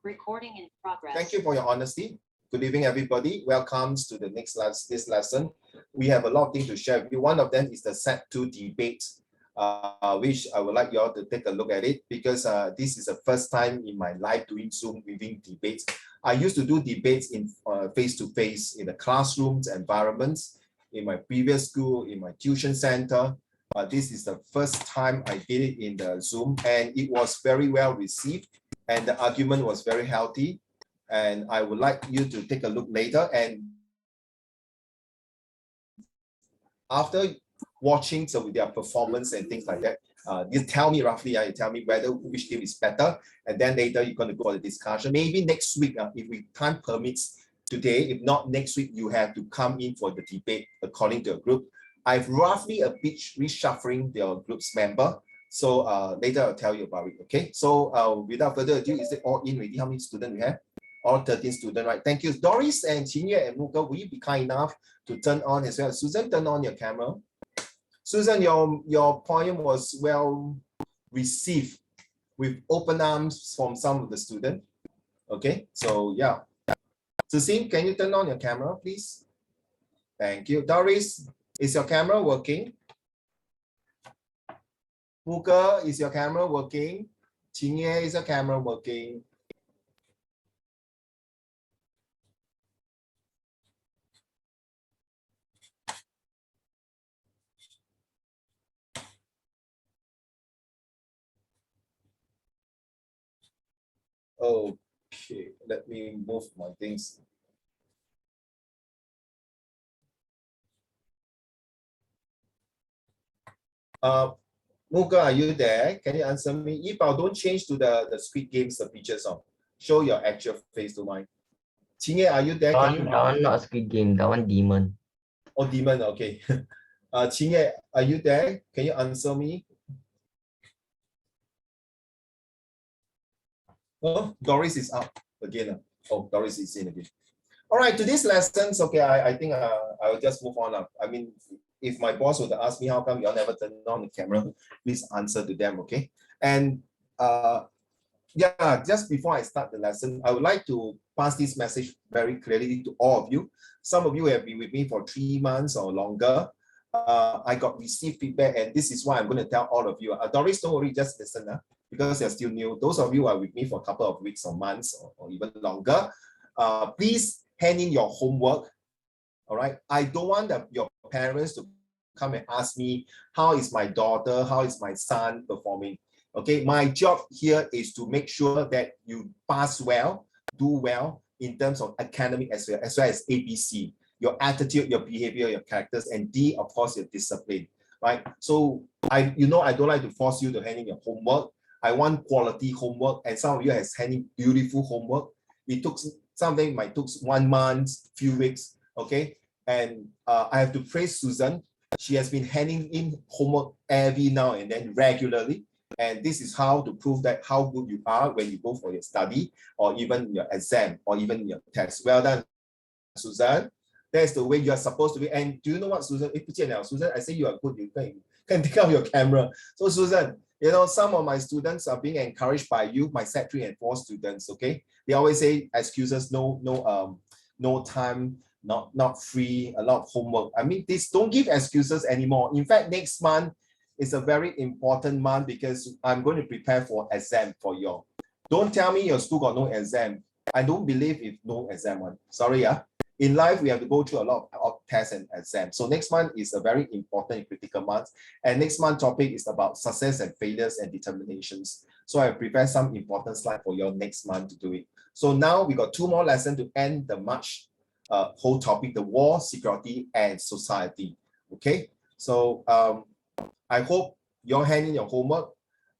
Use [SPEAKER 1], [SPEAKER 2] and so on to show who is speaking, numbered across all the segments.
[SPEAKER 1] Recording in progress.
[SPEAKER 2] Thank you for your honesty. Good evening, everybody. Welcome to the next this lesson. We have a lot of things to share with you. One of them is the Set 2 debate, which I would like you all to take a look at it because this is the first time in my life doing Zoom within debates. I used to do debates in face-to-face in the classrooms environments, in my previous school, in my tuition center. This is the first time I did it in the Zoom, and it was very well received, and the argument was very healthy. And I would like you to take a look later. And after watching their performance and things like that, you tell me roughly, you tell me whether which team is better, and then later you're going to go for the discussion. Maybe next week, if time permits today, if not next week, you have to come in for the debate according to a group. I've roughly a bit reshuffling your group's member. So later I'll tell you about it, okay? So without further ado, is it all in already? How many students we have? All 13 students, right? Thank you. Doris and Qinye and Muka, will you be kind enough to turn on as well? Susan, turn on your camera. Susan, your poem was well received with open arms from some of the students. Okay, so yeah. Susan, can you turn on your camera, please? Thank you. Doris, is your camera working? Muka, is your camera working? Qinye, is your camera working? Okay, let me move my things. Muka, are you there? Can you answer me? If I don't change to the Squid Games, the pictures of, show your actual face to mine. Qinye, are you there?
[SPEAKER 3] That one not Squid Game, that one demon.
[SPEAKER 2] Oh, demon, okay. Qinye, are you there? Can you answer me? Oh, Doris is out again. Oh, Doris is in again. All right, today's lessons, okay, I think I'll just move on. I mean, if my boss would ask me how come you all never turn on the camera, please answer to them, okay? And yeah, just before I start the lesson, I would like to pass this message very clearly to all of you. Some of you have been with me for 3 months or longer. I got received feedback, and this is why I'm going to tell all of you. Doris, don't worry, just listen, because you're still new. Those of you who are with me for a couple of weeks or months or even longer, please hand in your homework. All right, I don't want your parents to come and ask me, how is my daughter, how is my son performing? Okay, my job here is to make sure that you pass well, do well in terms of academic as well as ABC, your attitude, your behavior, your characters, and D, of course, your discipline, right? So I don't like to force you to hand in your homework. I want quality homework, and some of you has handing beautiful homework. It took something might took 1 month, few weeks, okay? And I have to praise Susan. She has been handing in homework every now and then regularly. And this is how to prove that how good you are when you go for your study or even your exam or even your test. Well done, Susan. That's the way you are supposed to be. And do you know what, Susan? Susan, I say you are good. You can take out your camera. So Susan, you know, some of my students are being encouraged by you, my Set 3 and 4 students, okay? They always say excuses, no time, not free, a lot of homework. I mean, this don't give excuses anymore. In fact, next month is a very important month because I'm going to prepare for exam for you all. Don't tell me your school got no exam. I don't believe if no exam one. Sorry, yeah. In life, we have to go through a lot of tests and exams. So next month is a very important and critical month. And next month topic is about success and failures and determinations. So I prepare some important slide for your next month to do it. So now we got 2 more lessons to end the March whole topic, the war, security, and society. Okay. So I hope you're handing your homework.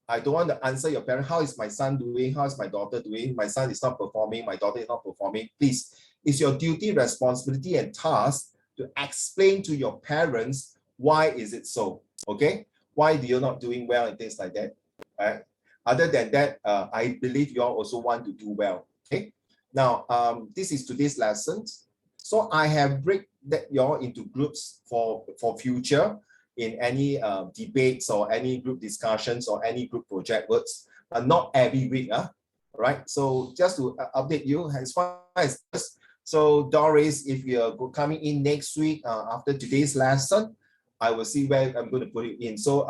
[SPEAKER 2] I don't want to answer your parent, how is my son doing? How is my daughter doing? My son is not performing. My daughter is not performing. Please, it's your duty, responsibility, and task to explain to your parents why is it so, okay? Why do you not doing well and things like that, right? Other than that, I believe you all also want to do well, okay? Now, this is today's lessons. So I have break that you all into groups for future in any debates or any group discussions or any group project works, but not every week. All right, so just to update you as far as this, so Doris, if you're coming in next week after today's lesson, I will see where I'm going to put it in. So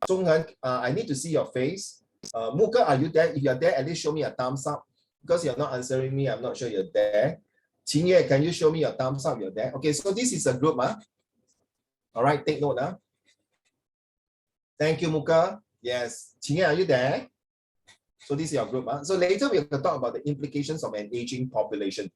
[SPEAKER 2] Zhonghan, I need to see your face. Muka, are you there? If you're there, at least show me a thumbs up. Because you're not answering me, I'm not sure you're there. Qingye, can you show me your thumbs up? You're there. Okay, so this is a group. All right, take note. Thank you, Muka. Yes. Qingye, are you there? So this is your group. So later we're going to talk about the implications of an aging population.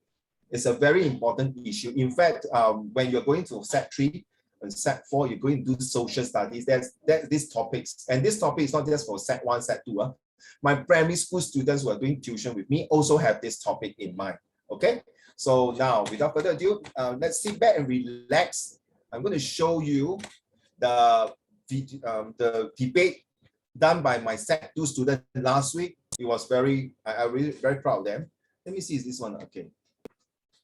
[SPEAKER 2] It's a very important issue. In fact, when you're going to Set 3 and Set 4, you're going to do social studies. There's these topics. And this topic is not just for Set 1, Set 2. My primary school students who are doing tuition with me also have this topic in mind. Okay? So now, without further ado, let's sit back and relax. I'm going to show you the debate done by my Set 2 student last week. It was very, I'm really very proud of them. Let me see, is this one? Okay.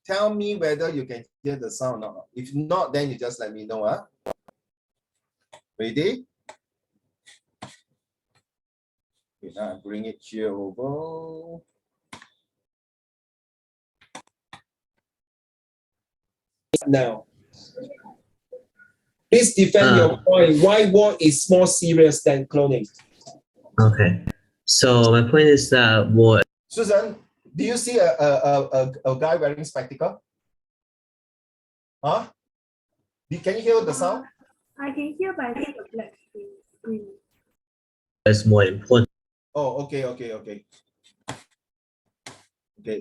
[SPEAKER 2] Tell me whether you can hear the sound or not. If not, then you just let me know. Ready? Okay, now I bring it here over.
[SPEAKER 1] Now, please defend your point. Why war is more serious than cloning?
[SPEAKER 4] Okay, so my point is that war.
[SPEAKER 2] Susan, do you see a guy wearing spectacle? Huh? Can you hear the sound?
[SPEAKER 5] I can hear, but I think the black screen.
[SPEAKER 4] Is more important.
[SPEAKER 2] Oh, okay. Okay,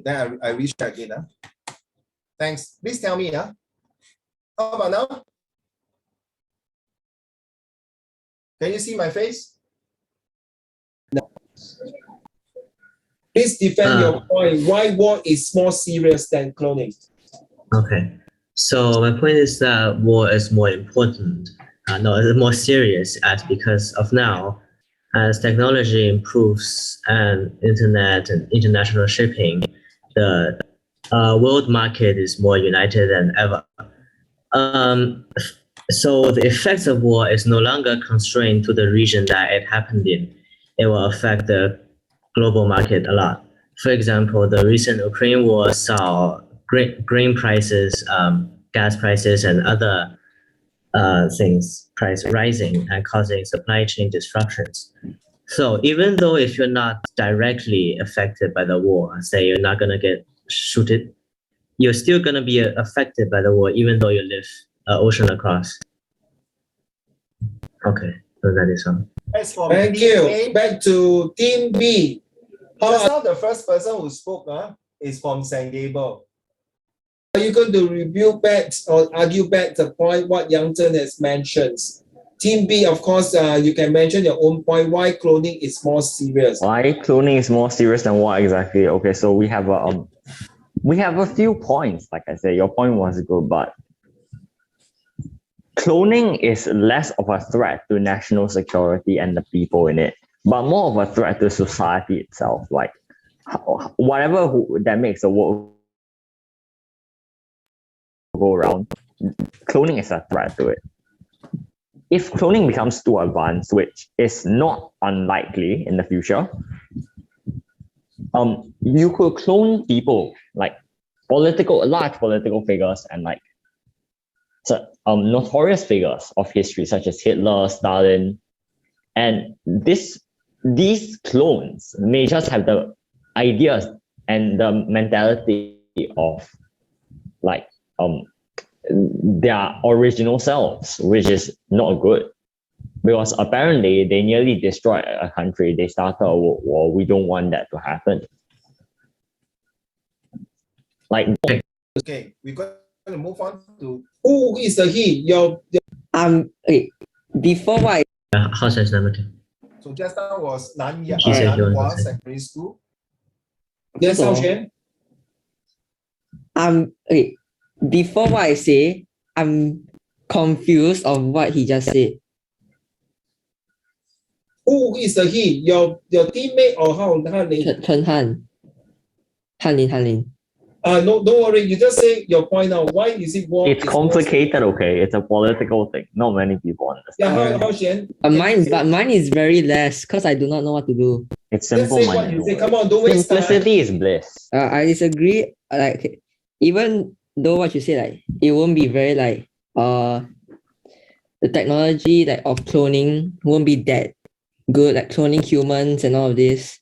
[SPEAKER 2] then I restart again. Thanks. Please tell me. How about now? Can you see my face?
[SPEAKER 1] No. Please defend your point. Why war is more serious than cloning?
[SPEAKER 4] Okay, so my point is that war is more important. No, it's more serious because of now, as technology improves and internet and international shipping, the world market is more united than ever. So the effects of war is no longer constrained to the region that it happened in. It will affect the global market a lot. For example, the recent Ukraine war saw grain prices, gas prices, and other things price rising and causing supply chain disruptions. So even though if you're not directly affected by the war, say you're not gonna get shooted, you're still gonna be affected by the war, even though you live ocean across. Okay, so that is all.
[SPEAKER 1] Thank you. Back to Team B.
[SPEAKER 2] Just now the first person who spoke is from San Gabriel.
[SPEAKER 1] Are you going to review back or argue back the point what Yang Zhen has mentioned? Team B, of course, you can mention your own point. Why cloning is more serious?
[SPEAKER 6] Why cloning is more serious than what exactly? Okay, so we have a few points. Like I said, your point was good, but cloning is less of a threat to national security and the people in it, but more of a threat to society itself. Like whatever that makes the world go around, cloning is a threat to it. If cloning becomes too advanced, which is not unlikely in the future, you could clone people like large political figures and like notorious figures of history such as Hitler, Stalin, and these clones may just have the ideas and the mentality of like their original selves, which is not good, because apparently they nearly destroyed a country. They started a world war. We don't want that to happen. Like,
[SPEAKER 2] okay, we're going to move on to
[SPEAKER 1] who is the he?
[SPEAKER 7] Okay. Before what?
[SPEAKER 4] How's that number 2?
[SPEAKER 2] so just now was
[SPEAKER 4] He said he
[SPEAKER 2] Nanhua
[SPEAKER 4] wants to say.
[SPEAKER 2] Secondary School.
[SPEAKER 1] Yes, Xiaoxuan?
[SPEAKER 7] Okay. Before what I say, I'm confused of what he just said.
[SPEAKER 1] Who is the he? Your teammate or how?
[SPEAKER 7] Chen Han. Hanlin.
[SPEAKER 1] No, don't worry. You just say your point now. Why is it war?
[SPEAKER 6] it's complicated, okay? It's a political thing. Not many people understand.
[SPEAKER 1] Yeah, how Xian?
[SPEAKER 7] But mine is very less because I do not know what to do.
[SPEAKER 6] It's
[SPEAKER 1] Just
[SPEAKER 6] simple
[SPEAKER 1] say what
[SPEAKER 6] minded.
[SPEAKER 1] you say. Come on, don't waste time.
[SPEAKER 6] Simplicity is bliss.
[SPEAKER 7] I disagree. Like, even though what you say, like, it won't be very like the technology like of cloning won't be that good, like cloning humans and all of this.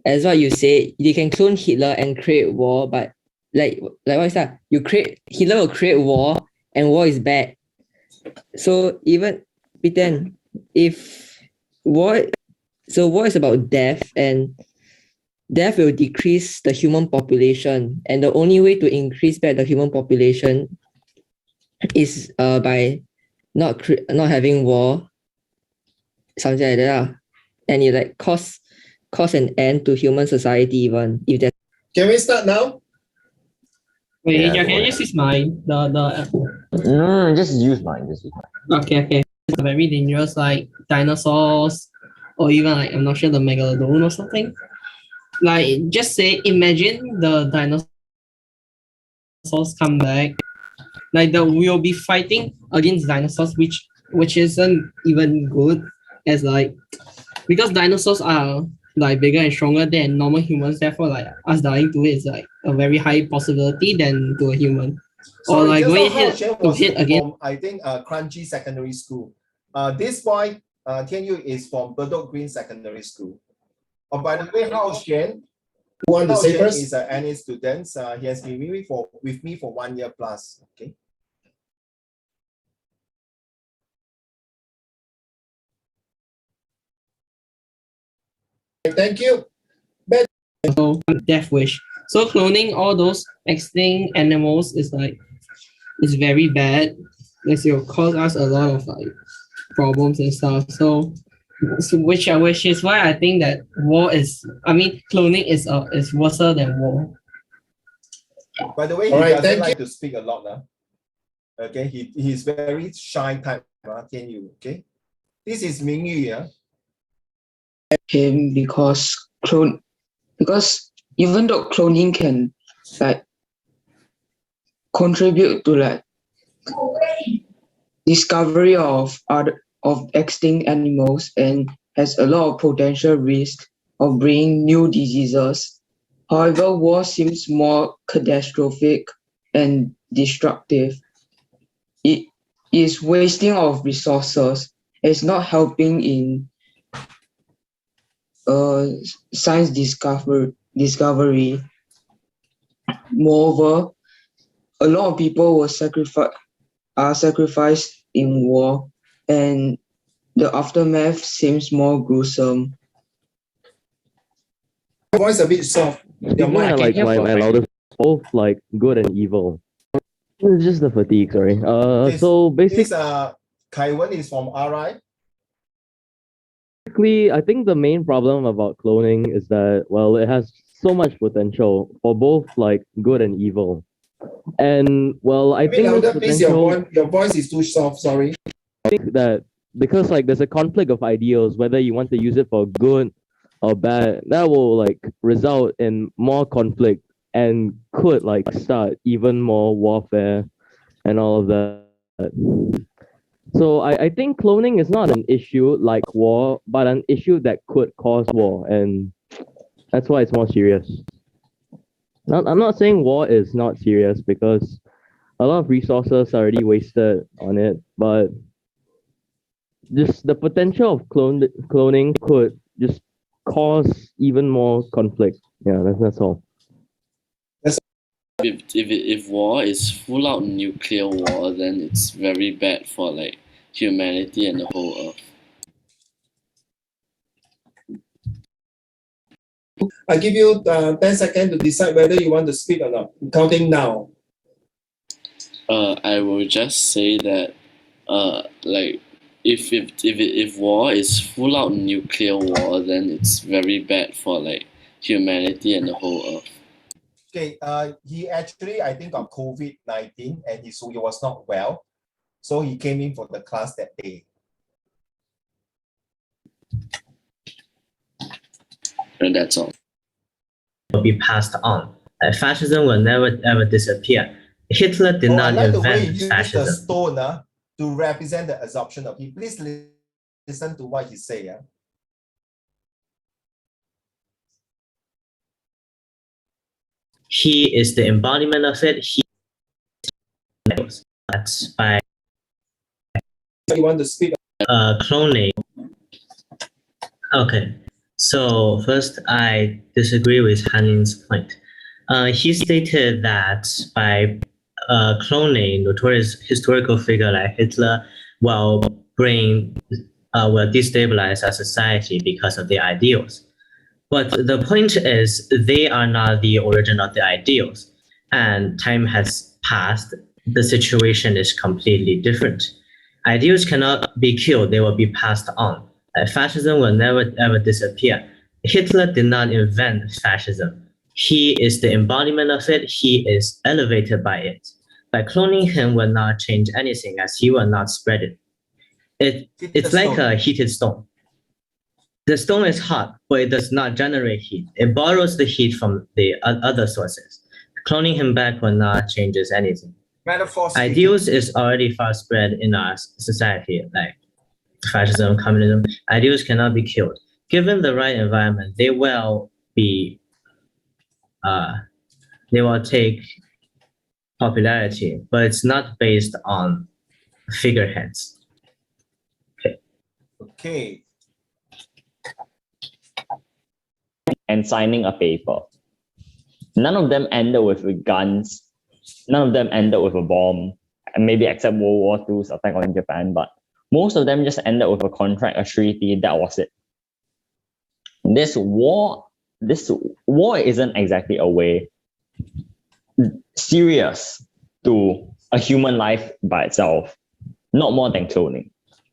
[SPEAKER 7] As what you say, you can clone Hitler and create war, but like what is that? You create Hitler will create war, and war is bad. So even pretend if war, so war is about death, and death will decrease the human population, and the only way to increase back the human population is by not having war, something like that, and it like cause an end to human society even if there's.
[SPEAKER 1] Can we start now?
[SPEAKER 8] Wait,
[SPEAKER 6] Yeah,
[SPEAKER 8] yeah,
[SPEAKER 6] go
[SPEAKER 8] can you
[SPEAKER 6] ahead.
[SPEAKER 8] just use mine?
[SPEAKER 6] No, just use mine.
[SPEAKER 8] Okay. It's very dangerous, like dinosaurs, or even like I'm not sure the megalodon or something. Like just say, imagine the dinosaurs come back. Like we'll be fighting against dinosaurs, which isn't even good, as like because dinosaurs are like bigger and stronger than normal humans. Therefore, like us dying to it is like a very high possibility than to a human. Or
[SPEAKER 2] Sorry,
[SPEAKER 8] like
[SPEAKER 2] just now
[SPEAKER 8] going
[SPEAKER 2] Hao
[SPEAKER 8] hit
[SPEAKER 2] Chen
[SPEAKER 8] to
[SPEAKER 2] was
[SPEAKER 8] hit against.
[SPEAKER 2] from, I think, Crunchy Secondary School. This boy, Tianyu, is from Bedok Green Secondary School. Oh, by the way, Hao Chen,
[SPEAKER 1] Who want to say first?
[SPEAKER 2] is an NA student. He has been with me for 1 year plus. Okay.
[SPEAKER 1] Thank you.
[SPEAKER 8] Death wish. So cloning all those extinct animals is very bad. It will cause us a lot of like problems and stuff. So which is why I think that cloning is worse than war.
[SPEAKER 2] By the way, he
[SPEAKER 1] All right,
[SPEAKER 2] doesn't
[SPEAKER 1] thank
[SPEAKER 2] like to speak a lot. Okay, he's very shy type. Tianyu, okay. This is Mingyu, yeah.
[SPEAKER 9] Him because even though cloning can like contribute to like discovery of extinct animals and has a lot of potential risk of bringing new diseases. However, war seems more catastrophic and destructive. It is wasting of resources. It's not helping in science discovery. Moreover, a lot of people were sacrificed in war, and the aftermath seems more gruesome.
[SPEAKER 1] Voice a bit soft. Your
[SPEAKER 6] Speaking
[SPEAKER 1] mic.
[SPEAKER 6] at like
[SPEAKER 9] hear
[SPEAKER 6] my
[SPEAKER 9] perfect.
[SPEAKER 6] loudest, both like good and evil. It's just the fatigue, sorry.
[SPEAKER 2] This-
[SPEAKER 6] So
[SPEAKER 2] This
[SPEAKER 6] basically,
[SPEAKER 2] Kaiwan is from RI.
[SPEAKER 6] I think the main problem about cloning is that, well, it has so much potential for both like good and evil. And well, I
[SPEAKER 1] A bit
[SPEAKER 6] think this
[SPEAKER 1] louder, please.
[SPEAKER 6] potential,
[SPEAKER 1] Your voice is too soft. Sorry.
[SPEAKER 6] I think that because like there's a conflict of ideals, whether you want to use it for good or bad, that will like result in more conflict and could like start even more warfare and all of that. So I think cloning is not an issue like war, but an issue that could cause war, and that's why it's more serious. I'm not saying war is not serious because a lot of resources are already wasted on it, but just the potential of cloning could just cause even more conflict. Yeah, that's all.
[SPEAKER 10] If war is full out nuclear war, then it's very bad for like humanity and the whole earth.
[SPEAKER 1] I give you 10 seconds to decide whether you want to speak or not. I'm counting now.
[SPEAKER 10] I will just say that like if war is full out nuclear war, then it's very bad for like humanity and the whole earth.
[SPEAKER 2] Okay, he actually, I think, got COVID-19 and he was not well. So he came in for the class that day.
[SPEAKER 10] And that's all.
[SPEAKER 4] Will be passed on. Fascism will never ever disappear. Hitler did
[SPEAKER 2] I
[SPEAKER 4] not
[SPEAKER 2] like the way he
[SPEAKER 4] invent
[SPEAKER 2] used the
[SPEAKER 4] fascism.
[SPEAKER 2] stone to represent the absorption of heat. Please listen to what he say.
[SPEAKER 4] He is the embodiment of it. That's by
[SPEAKER 1] You want to speak?
[SPEAKER 4] cloning. Okay, so first I disagree with Hanin's point. He stated that by cloning notorious historical figure like Hitler will destabilize our society because of their ideals. But the point is, they are not the origin of the ideals, and time has passed. The situation is completely different. Ideals cannot be killed, they will be passed on. Fascism will never ever disappear. Hitler did not invent fascism. He is the embodiment of it, he is elevated by it. By cloning him will not change anything as he will not spread it. It's like a heated stone. The stone is hot, but it does not generate heat. It borrows the heat from the other sources. Cloning him back will not change anything. Ideals is already far spread in our society, like fascism, communism. Ideals cannot be killed. Given the right environment, they will take popularity, but it's not based on figureheads.
[SPEAKER 2] Okay.
[SPEAKER 6] And signing a paper. None of them ended with guns. None of them ended with a bomb, and maybe except World War II's attack on Japan, but most of them just ended with a contract, a treaty, that was it. This war isn't exactly a way serious to a human life by itself, not more than cloning.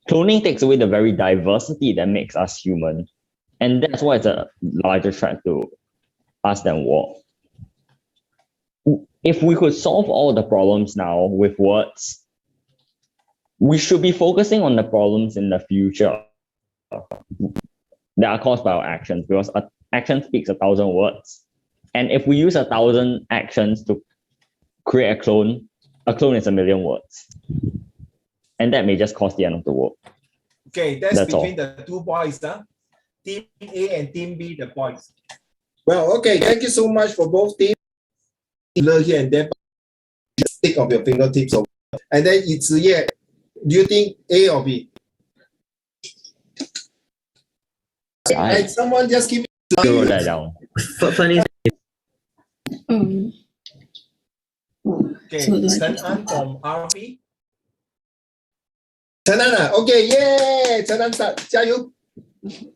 [SPEAKER 6] Cloning takes away the very diversity that makes us human, and that's why it's a larger threat to us than war. If we could solve all the problems now with words, we should be focusing on the problems in the future that are caused by our actions, because action speaks 1,000 words. And if we use 1,000 actions to create a clone is 1,000,000 words. And that may just cause the end of the world.
[SPEAKER 2] Okay, that's between
[SPEAKER 6] all.
[SPEAKER 2] the 2 boys, Team A and Team B, the boys.
[SPEAKER 1] Well, okay. Thank you so much for both teams. Learn here and there. Stick of your fingertips over. And then it's do you think A or B? And someone just give me.
[SPEAKER 6] Wrote that down.
[SPEAKER 4] Funny.
[SPEAKER 2] Okay,
[SPEAKER 5] So do I
[SPEAKER 2] Chen
[SPEAKER 5] just-
[SPEAKER 2] An from RP.
[SPEAKER 1] Tanana. Okay, yay! Tanan start. 加油.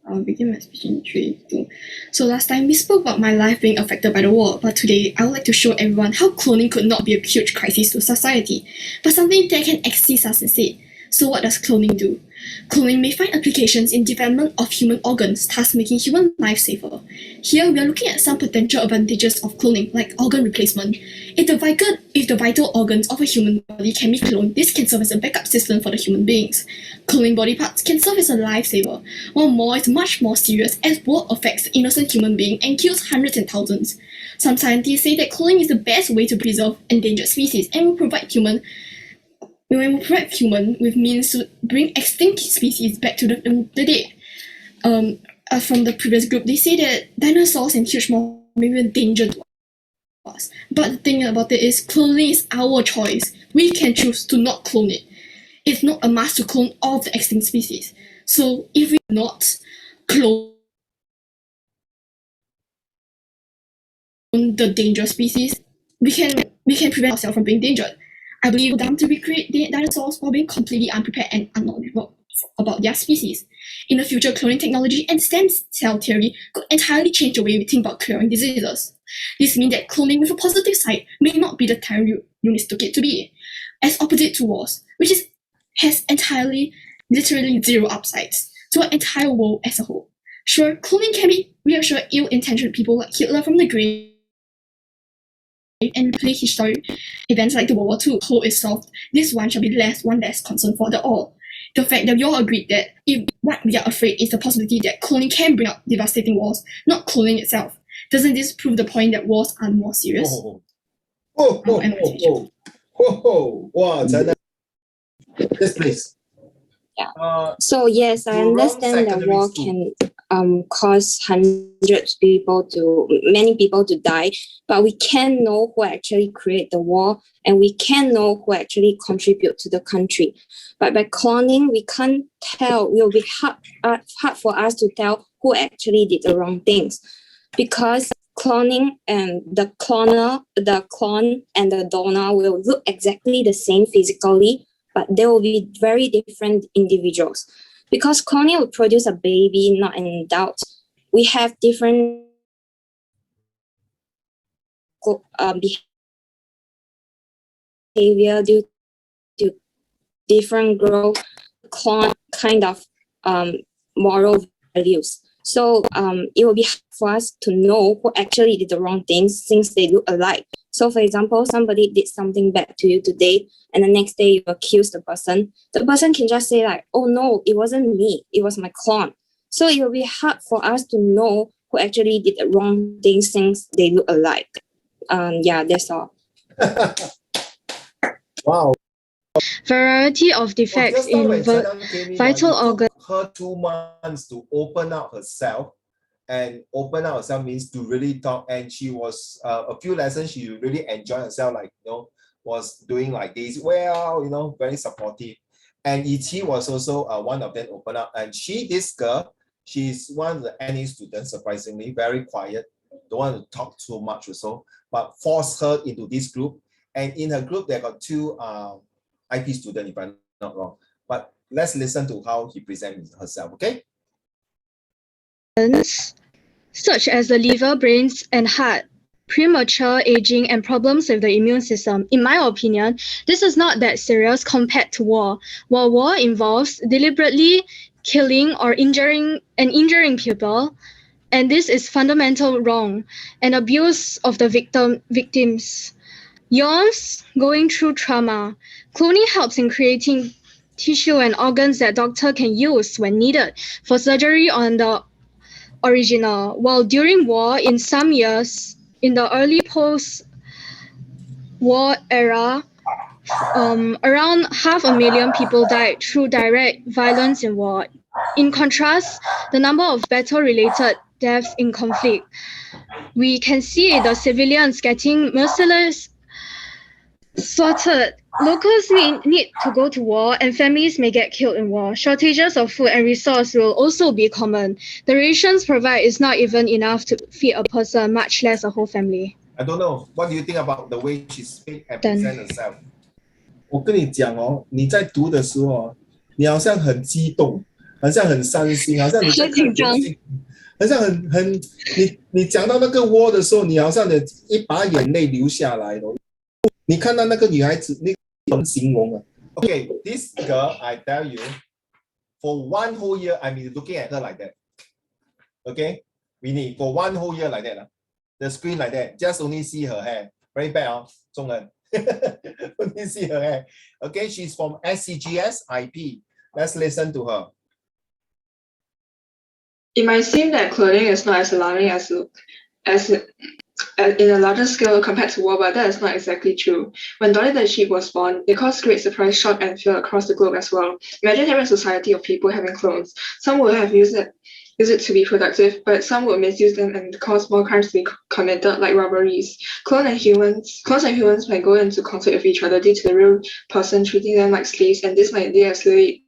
[SPEAKER 5] I'll begin my speech in 3, 2. So last time we spoke about my life being affected by the war, but today I would like to show everyone how cloning could not be a huge crisis to society, but something that can assist us instead. So what does cloning do? Cloning may find applications in development of human organs, thus making human life safer. Here we are looking at some potential advantages of cloning, like organ replacement. If the vital organs of a human body can be cloned, this can serve as a backup system for the human beings. Cloning body parts can serve as a lifesaver, while more is much more serious as war affects the innocent human being and kills hundreds and thousands. Some scientists say that cloning is the best way to preserve endangered species and will provide human with means to bring extinct species back to the dead. From the previous group, they say that dinosaurs and huge mammals may be a danger to us. But the thing about it is, cloning is our choice. We can choose to not clone it. It's not a must to clone all of the extinct species. So if we do not clone the dangerous species, we can prevent ourselves from being endangered. I believe them to recreate the dinosaurs while being completely unprepared and unknowledgeable about their species. In the future, cloning technology and stem cell theory could entirely change the way we think about curing diseases. This means that cloning with a positive side may not be the term you mistook it to be, as opposite to wars, which has literally zero upsides to our entire world as a whole. Sure, cloning can reassure ill-intentioned people like Hitler from the grave and replay historic events like the World War II. Hope is solved. This one shall be one less concern for the all. The fact that we all agreed that if what we are afraid is the possibility that cloning can bring up devastating wars, not cloning itself. Doesn't this prove the point that wars are more serious?
[SPEAKER 1] Wow, Tanan. Yes, please.
[SPEAKER 11] So yes, I
[SPEAKER 2] to run
[SPEAKER 11] understand that
[SPEAKER 2] secondary
[SPEAKER 11] war
[SPEAKER 2] school.
[SPEAKER 11] can cause many people to die, but we can know who actually create the war, and we can know who actually contribute to the country. But by cloning, we can't tell. It will be hard for us to tell who actually did the wrong things, because cloning and the clone and the donor will look exactly the same physically, but they will be very different individuals. Because cloning will produce a baby, not an adult. We have different behavior due to different growth, clone kind of moral values. So it will be hard for us to know who actually did the wrong things since they look alike. So for example, somebody did something bad to you today, and the next day you accuse the person. The person can just say like, oh no, it wasn't me, it was my clone. So it will be hard for us to know who actually did the wrong things since they look alike. Yeah, that's all.
[SPEAKER 2] Wow.
[SPEAKER 12] Variety of defects in vital organs.
[SPEAKER 2] Her 2 months to open up herself, and open up herself means to really talk. And she was a few lessons she really enjoyed herself, like was doing like this well, very supportive. And Ichi was also one of them open up. And this girl, she's one of the NA students, surprisingly, very quiet, don't want to talk too much also, but force her into this group. And in her group, there got 2 IP students, if I'm not wrong. But let's listen to how he presents herself, okay?
[SPEAKER 12] Such as the liver, brains, and heart, premature aging, and problems with the immune system. In my opinion, this is not that serious compared to war. While war involves deliberately killing or injuring people, and this is fundamental wrong, and abuse of the victims. Yours going through trauma. Cloning helps in creating tissue and organs that doctor can use when needed for surgery on the original. While during war, in some years, in the early post-war era, around 500,000 people died through direct violence in war. In contrast, the number of battle-related deaths in conflict, we can see the civilians getting merciless slaughtered. Locals need to go to war, and families may get killed in war. Shortages of food and resource will also be common. The rations provided is not even enough to feed a person, much less a whole family.
[SPEAKER 2] I don't know. What do you think about the way she speaks and present herself?
[SPEAKER 1] 我跟你讲哦，你在读的时候哦，你好像很激动，好像很伤心，好像你在看游戏，好像你讲到那个窝的时候，你好像的一把眼泪流下来了。你看到那个女孩子，那怎么形容啊
[SPEAKER 2] ？Okay, this girl, I tell you, for 1 whole year, I mean, looking at her like that. Okay, Winnie, for 1 whole year like that, the screen like that, just only see her hair. Very bad, 中文. Only see her hair. Okay, she's from SCGS IP. Let's listen to her.
[SPEAKER 9] It might seem that cloning is not as alarming as in a larger scale compared to war, but that is not exactly true. When Dolly the sheep was born, it caused great surprise, shock, and fear across the globe as well. Imagine having a society of people having clones. Some would have used it to be productive, but some would misuse them and cause more crimes to be committed, like robberies. Clones and humans might go into conflict with each other due to the real person treating them like slaves, and this might de-escalate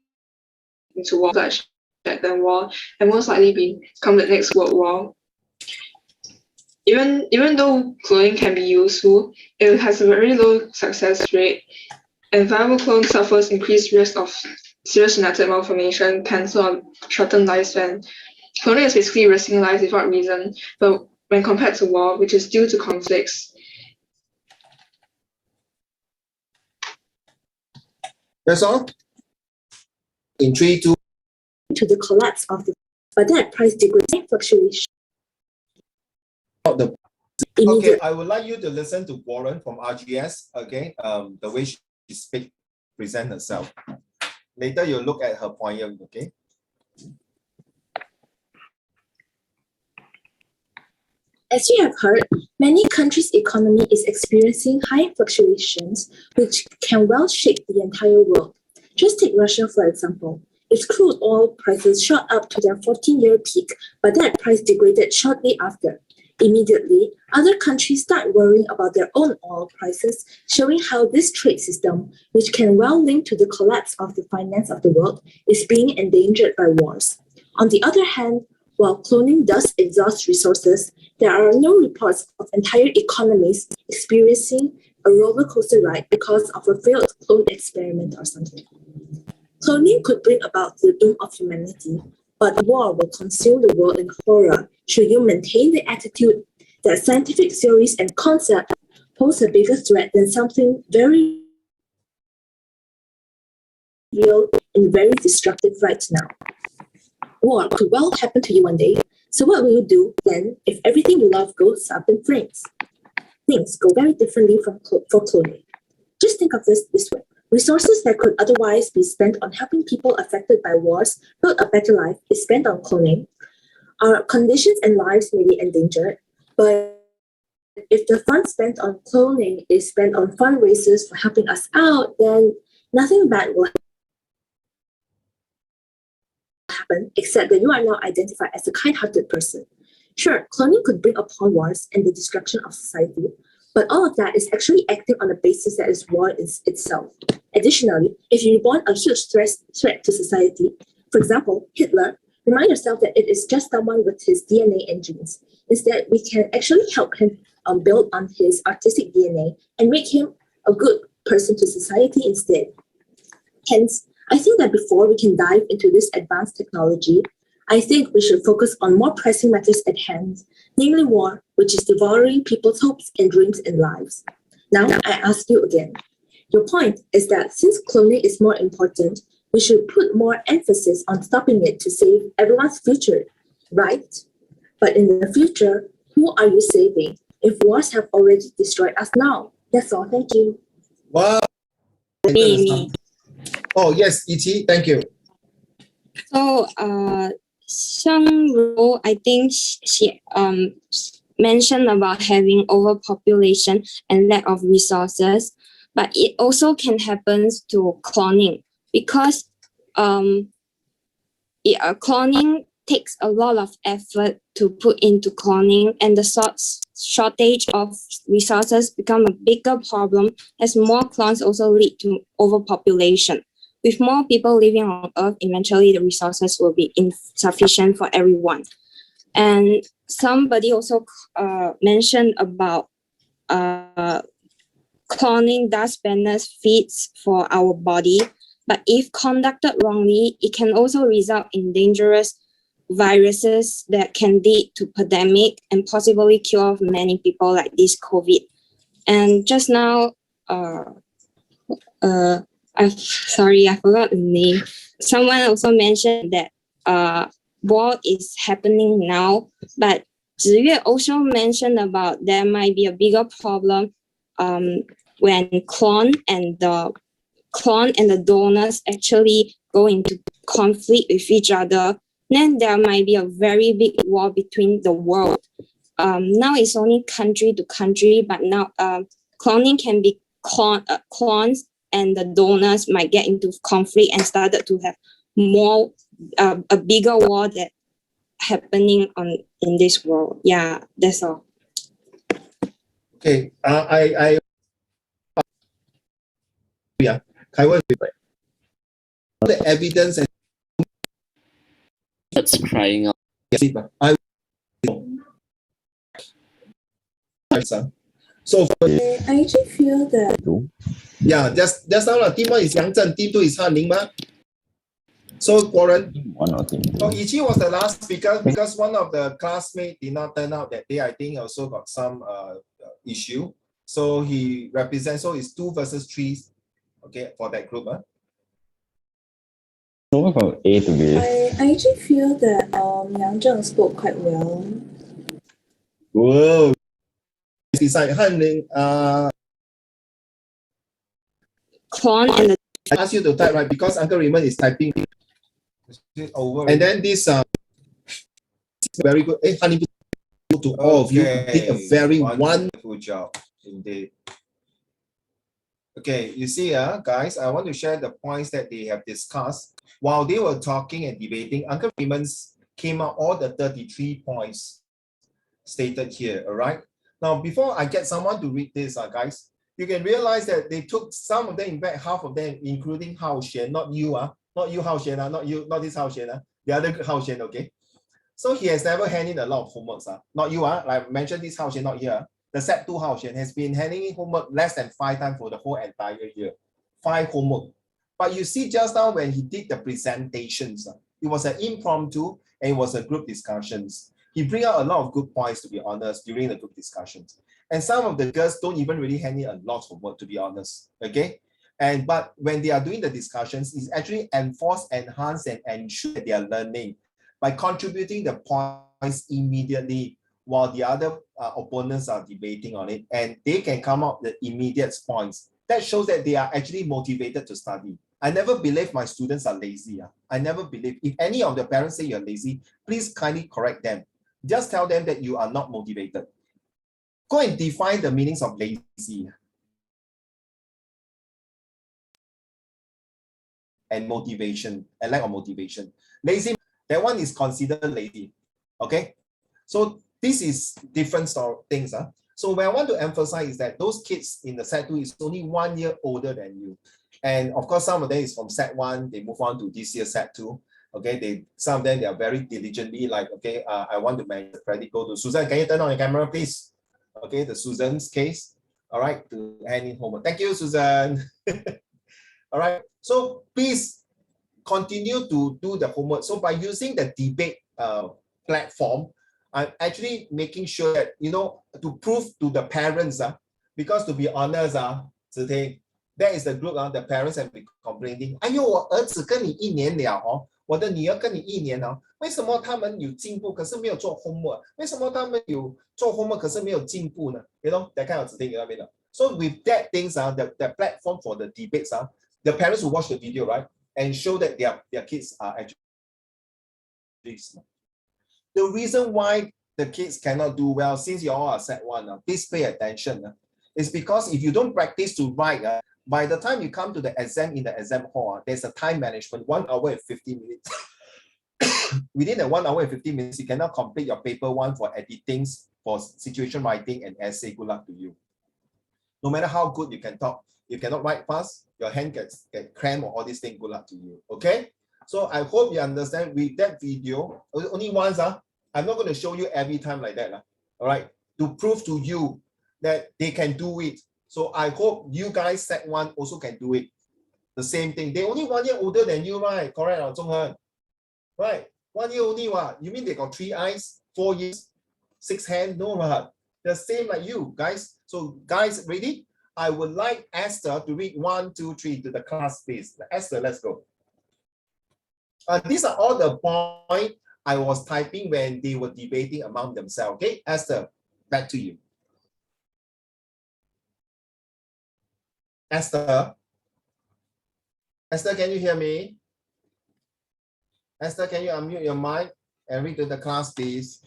[SPEAKER 9] into war, bloodshed, then war, and most likely become the next world war. Even though cloning can be useful, it has a very low success rate, and viable clone suffers increased risk of serious genetic malformation, cancer, or shortened lifespan. Cloning is basically risking lives without reason, but when compared to war, which is due to conflicts.
[SPEAKER 1] That's all? In 3, 2.
[SPEAKER 13] To the collapse of the, but that price degradation fluctuation.
[SPEAKER 2] Okay, I would like you to listen to Warren from RGS, okay, the way she present herself. Later, you'll look at her point, okay?
[SPEAKER 13] As you have heard, many countries' economy is experiencing high fluctuations, which can well shake the entire world. Just take Russia, for example. If crude oil prices shot up to their 14-year peak, but that price degraded shortly after, immediately, other countries start worrying about their own oil prices, showing how this trade system, which can well link to the collapse of the finance of the world, is being endangered by wars. On the other hand, while cloning does exhaust resources, there are no reports of entire economies experiencing a roller coaster ride because of a failed clone experiment or something. Cloning could bring about the doom of humanity, but war will consume the world in horror should you maintain the attitude that scientific theories and concepts pose a bigger threat than something very real and very destructive right now. War could well happen to you one day, so what will you do then if everything you love goes up in flames? Things go very differently for cloning. Just think of this way. Resources that could otherwise be spent on helping people affected by wars build a better life is spent on cloning. Our conditions and lives may be endangered, but if the funds spent on cloning is spent on fundraisers for helping us out, then nothing bad will happen except that you are now identified as a kind-hearted person. Sure, cloning could bring upon wars and the destruction of society, but all of that is actually acting on the basis that is war itself. Additionally, if you reborn a huge threat to society, for example, Hitler, remind yourself that it is just someone with his DNA and genes. Instead, we can actually help him build on his artistic DNA and make him a good person to society instead. Hence, I think that before we can dive into this advanced technology, I think we should focus on more pressing matters at hand, namely war, which is devouring people's hopes and dreams and lives. Now, I ask you again. Your point is that since cloning is more important, we should put more emphasis on stopping it to save everyone's future, right? But in the future, who are you saving if wars have already destroyed us now? That's all. Thank you.
[SPEAKER 1] Wow.
[SPEAKER 11] Me.
[SPEAKER 1] Oh, yes, Ichi, thank you.
[SPEAKER 11] So, Shang Ru, I think she mentioned about having overpopulation and lack of resources, but it also can happen to cloning because cloning takes a lot of effort to put into cloning, and the shortage of resources become a bigger problem as more clones also lead to overpopulation. With more people living on Earth, eventually the resources will be insufficient for everyone. And somebody also mentioned about cloning does benefits for our body, but if conducted wrongly, it can also result in dangerous viruses that can lead to pandemic and possibly kill off many people like this COVID. And just now, I forgot the name. Someone also mentioned that war is happening now, but Ziyue also mentioned about there might be a bigger problem when clone and the donors actually go into conflict with each other. Then there might be a very big war between the world. Now it's only country to country, but now cloning can be clones, and the donors might get into conflict and started to have more a bigger war that happening in this world. Yeah, that's all.
[SPEAKER 1] Okay, Kai Wen, the evidence and
[SPEAKER 10] That's crying out.
[SPEAKER 1] So
[SPEAKER 13] I actually feel that
[SPEAKER 1] yeah, just now team 1 is Yang Zhen, team 2 is Han Ning Ma. So Warren,
[SPEAKER 2] So Ichi was the last speaker because one of the classmates did not turn out that day. I think also got some issue. So he represents, so it's 2 versus 3, okay, for that group.
[SPEAKER 6] Over from A to B.
[SPEAKER 13] I actually feel that Yang Zheng spoke quite well.
[SPEAKER 1] whoa. Beside Han Ning,
[SPEAKER 11] Clone and the
[SPEAKER 1] I ask you to type, right? Because Uncle Raymond is typing.
[SPEAKER 2] Over.
[SPEAKER 1] And then this very good. Hey, honey, to all of you did a very wonderful
[SPEAKER 2] job indeed. Okay, you see, guys, I want to share the points that they have discussed. While they were talking and debating, Uncle Raymond's came out all the 33 points stated here, all right? Now, before I get someone to read this, guys, you can realize that they took some of them, in fact, half of them, including Hao Xian, not you, not you, Hao Xian, not you, not this Hao Xian, the other Hao Xian, okay? So he has never handed in a lot of homeworks, not you, like I mentioned this Hao Xian, not here. The Set 2 Hao Xian has been handing in homework less than 5 times for the whole entire year. 5 homework. But you see just now when he did the presentations, it was an impromptu and it was a group discussions. He bring out a lot of good points, to be honest, during the group discussions. And some of the girls don't even really hand in a lot of work, to be honest, okay? But when they are doing the discussions, it's actually enforce, enhance, and ensure that they are learning by contributing the points immediately while the other opponents are debating on it, and they can come up with immediate points. That shows that they are actually motivated to study. I never believe my students are lazy. I never believe. If any of the parents say you're lazy, please kindly correct them. Just tell them that you are not motivated. Go and define the meanings of lazy and motivation, and lack of motivation. Lazy, that one is considered lazy, okay? So this is different things. So what I want to emphasize is that those kids in the Set 2 is only 1 year older than you. And of course, some of them is from Set 1, they move on to this year Set 2. Okay, some of them, they are very diligently like, okay, I want to make the credit go to Susan. Can you turn on your camera, please? Okay, the Susan's case. All right, to hand in homework. Thank you, Susan. All right, so please continue to do the homework. So by using the debate platform, I'm actually making sure that, you know, to prove to the parents, because to be honest, Zitei, that is the group, the parents have been complaining. 哎呦，我儿子跟你1年了哦，我的女儿跟你1年哦，为什么他们有进步，可是没有做 homework？ 为什么他们有做 homework， 可是没有进步呢？ You know, that kind of thing, you know what I mean? So with that things, the platform for the debates, the parents will watch the video, right, and show that their kids are actually smart. The reason why the kids cannot do well, since you all are Set 1, please pay attention, is because if you don't practice to write, by the time you come to the exam in the exam hall, there's a time management, 1 hour and 50 minutes. Within the 1 hour and 50 minutes, you cannot complete your paper 1 for editing, for situation writing and essay. Good luck to you. No matter how good you can talk, you cannot write fast, your hand gets cramped or all these things. Good luck to you. Okay? So I hope you understand with that video, only once, I'm not going to show you every time like that. All right, to prove to you that they can do it. So I hope you guys Set 1 also can do it. The same thing. They only 1 year older than you, right? Correct, Zhonghen? Right? 1 year only, what? You mean they got 3 eyes, 4 ears, 6 hands? No, right? The same like you, guys. So guys, ready? I would like Esther to read 1, 2, 3 to the class, please. Esther, let's go. These are all the points I was typing when they were debating among themselves. Okay, Esther, back to you. Esther, can you hear me? Esther, can you unmute your mic and read to the class, please?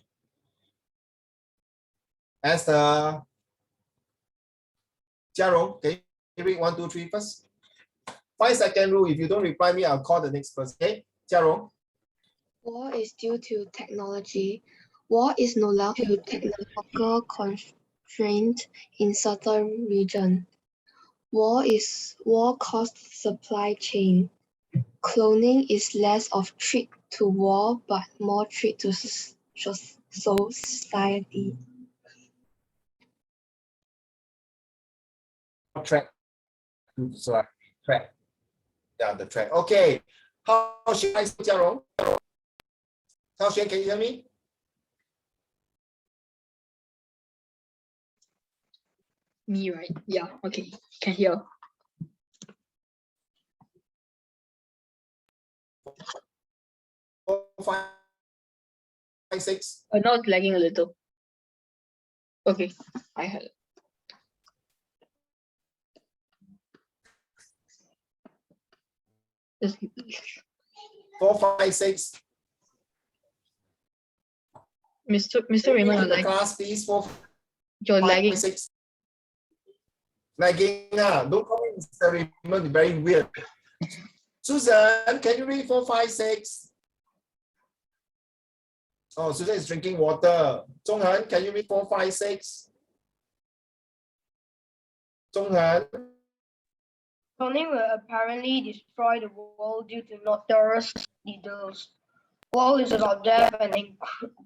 [SPEAKER 2] Esther. Jiarong, can you read 1, 2, 3 first? 5-second rule. If you don't reply me, I'll call the next person. Okay, Jiarong.
[SPEAKER 14] War is due to technology. War is no longer due to technological constraint in certain regions. War caused supply chain. Cloning is less of threat to war, but more threat to society.
[SPEAKER 2] Track. Sorry, track. Yeah, the track. Okay. How should I say, Jiarong? How should, can you hear me?
[SPEAKER 12] Me, right? Yeah, okay. Can hear.
[SPEAKER 2] Four, five, 6.
[SPEAKER 12] Now it's lagging a little. Okay, I heard it. Just
[SPEAKER 2] 4, 5, 6.
[SPEAKER 12] Mr. Raymond, you're lagging.
[SPEAKER 2] Class, please. 4,
[SPEAKER 12] You're
[SPEAKER 2] 5,
[SPEAKER 12] lagging.
[SPEAKER 2] 6. Lagging. Don't call me experiment, very weird. Susan, can you read 4, 5, 6? Oh, Susan is drinking water. Zhonghan, can you read 4, 5, 6? Zhonghan?
[SPEAKER 15] Cloning will apparently destroy the world due to notorious leaders. War is about death and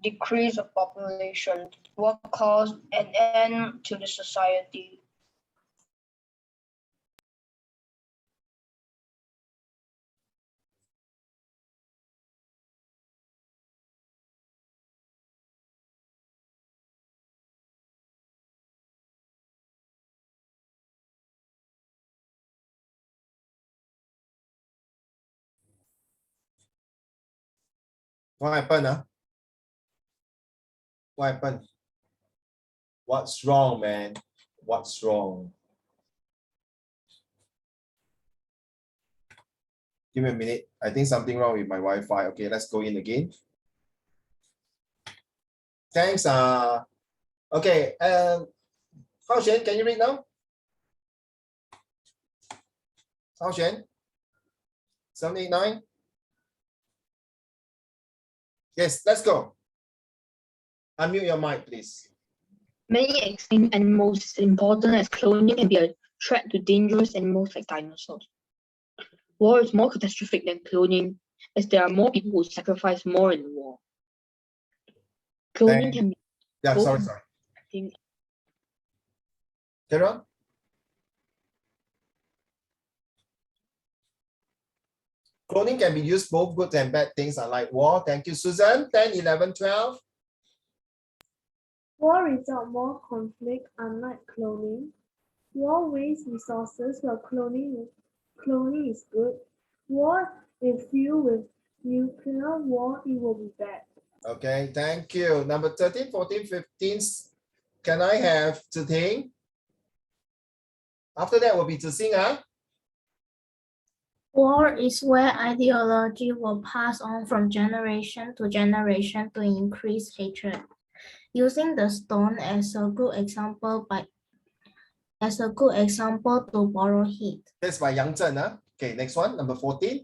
[SPEAKER 15] decrease of population. War caused an end to the society.
[SPEAKER 2] What happened? What happened? What's wrong, man? What's wrong? Give me a minute. I think something wrong with my Wi-Fi. Okay, let's go in again. Thanks. Okay. Hao Xuan, can you read now? Hao Xuan? 789? Yes, let's go. Unmute your mic, please.
[SPEAKER 15] Many extinct animals is important as cloning can be a threat to dangerous animals like dinosaurs. War is more catastrophic than cloning, as there are more people who sacrifice more in war. Cloning can be
[SPEAKER 2] sorry. Carry on. Cloning can be used both good and bad things unlike war. Thank you, Susan. 10, 11, 12.
[SPEAKER 16] War results more conflict unlike cloning. War wastes resources while cloning is good. War is filled with nuclear war, it will be bad.
[SPEAKER 2] Okay, thank you. Number 13, 14, 15. Can I have Zhi Ting? After that will be Zhi Xing, huh?
[SPEAKER 17] War is where ideology will pass on from generation to generation to increase hatred. Using the stone as a good example to borrow heat.
[SPEAKER 2] That's by Yang Zhen, huh? Okay, next one, number 14.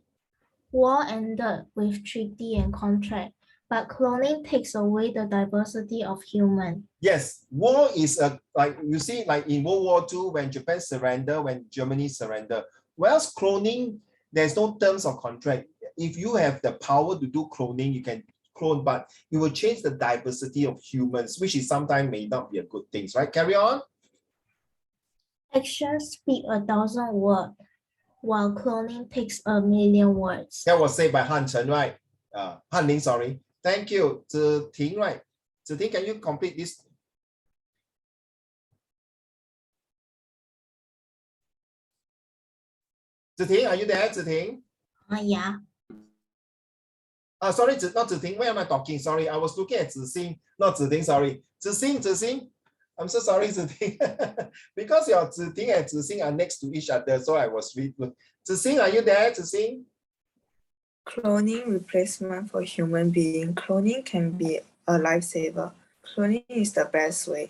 [SPEAKER 17] War ended with treaty and contract, but cloning takes away the diversity of human.
[SPEAKER 2] Yes, war is like you see, like in World War II, when Japan surrendered, when Germany surrendered. Whereas cloning, there's no terms of contract. If you have the power to do cloning, you can clone, but it will change the diversity of humans, which is sometimes may not be a good thing, right? Carry on.
[SPEAKER 17] Actions speak 1,000 words, while cloning takes 1,000,000 words.
[SPEAKER 2] That was said by Han Chen, right? Han Ling, sorry. Thank you. Zhi Ting, right? Zhi Ting, can you complete this? Zhi Ting, are you there, Zhi Ting?
[SPEAKER 17] Yeah.
[SPEAKER 2] Sorry, not Zhi Ting. Where am I talking? Sorry, I was looking at Zhi Xing, not Zhi Ting. Sorry, Zhi Xing. I'm so sorry, Zhi Ting. Because your Zhi Ting and Zhi Xing are next to each other, so I was reading. Zhi Xing, are you there, Zhi Xing?
[SPEAKER 18] Cloning replacement for human being. Cloning can be a lifesaver. Cloning is the best way.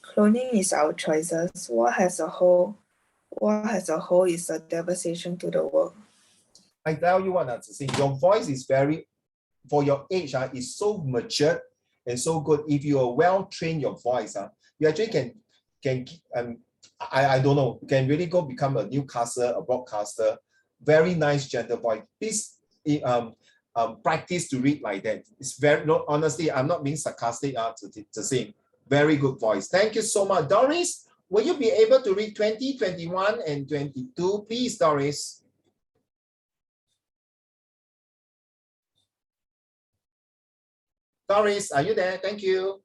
[SPEAKER 18] Cloning is our choices. War as a whole is a devastation to the world.
[SPEAKER 2] I tell you what, Zhi Xing, your voice is very, for your age, is so matured and so good. If you are well trained your voice, you actually can I don't know, you can really go become a newscaster, a broadcaster. Very nice, gentle voice. Please practice to read like that. It's very, no, honestly, I'm not being sarcastic to sing. Very good voice. Thank you so much. Doris, will you be able to read 20, 21, and 22? Please, Doris. Doris, are you there? Thank you.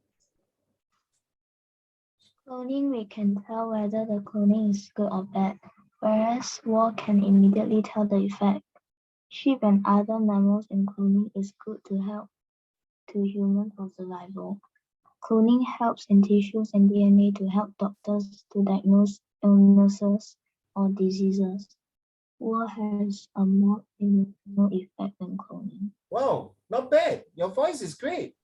[SPEAKER 17] Cloning, we can tell whether the cloning is good or bad, whereas war can immediately tell the effect. Sheep and other mammals in cloning is good to help to human for survival. Cloning helps in tissues and DNA to help doctors to diagnose illnesses or diseases. War has a more emotional effect than cloning.
[SPEAKER 2] Wow, not bad. Your voice is great.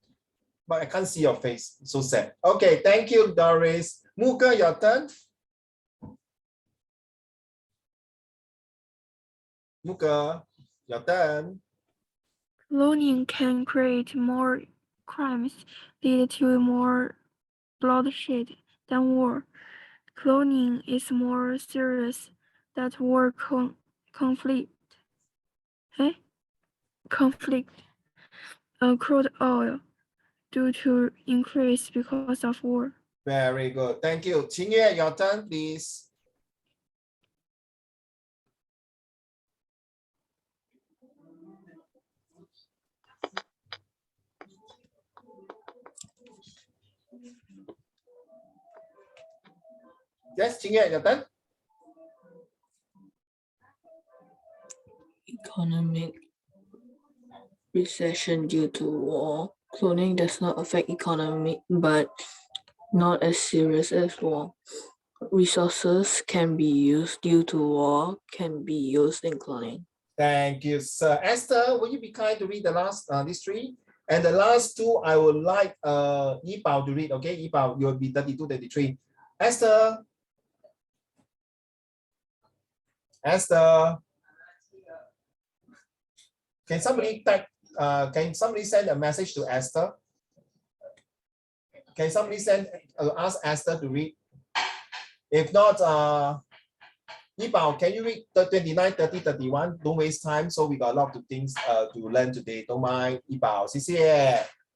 [SPEAKER 2] But I can't see your face. So sad. Okay, thank you, Doris. Muka, your turn. Muka, your turn.
[SPEAKER 19] Cloning can create more crimes, lead to more bloodshed than war. Cloning is more serious than war conflict. Crude oil due to increase because of war.
[SPEAKER 2] Very good. Thank you. Qingyue, your turn, please. Yes, Qingyue, your turn.
[SPEAKER 20] Economic recession due to war. Cloning does not affect economy, but not as serious as war. Resources can be used due to war can be used in cloning.
[SPEAKER 2] Thank you, sir. Esther, will you be kind to read the last these three? And the last two, I would like Yipao to read. Okay, Yipao, you'll be 32, 33. Esther. Esther. Can somebody type? Can somebody send a message to Esther? Can somebody send ask Esther to read? If not, Yipao, can you read the 29, 30, 31? Don't waste time. So we got a lot of things to learn today. Don't mind, Yipao.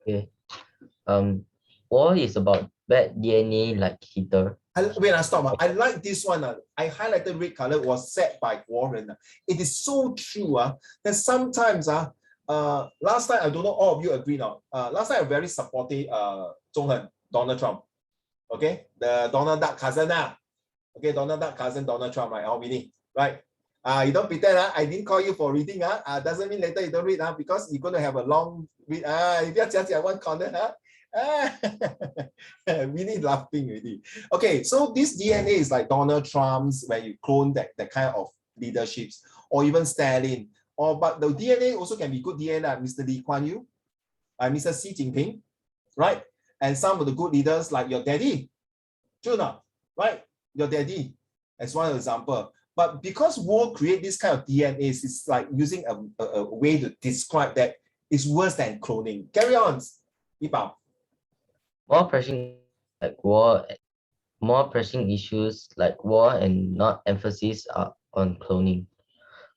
[SPEAKER 3] Okay. War is about bad DNA like Hitler.
[SPEAKER 2] Wait, stop. I like this one. I highlighted red color was said by Warren. It is so true that sometimes last time, I don't know all of you agree now. Last time I very supportive Donald Trump. Okay, the Donald Duck cousin Okay, Donald Duck cousin Donald Trump, right? Oh, Winnie, right? You don't pretend I didn't call you for reading. Doesn't mean later you don't read because you're going to have a long read. If you just one corner, Winnie laughing already. Okay, so this DNA is like Donald Trump's where you clone that kind of leaderships, or even Stalin. But the DNA also can be good DNA, Mr. Lee Kuan Yew, Mr. Xi Jinping, right? And some of the good leaders like your daddy, Juna, right? Your daddy, as one example. But because war create this kind of DNAs, it's like using a way to describe that it's worse than cloning. Carry on, Yipao.
[SPEAKER 3] More pressing issues like war and not emphasis on cloning.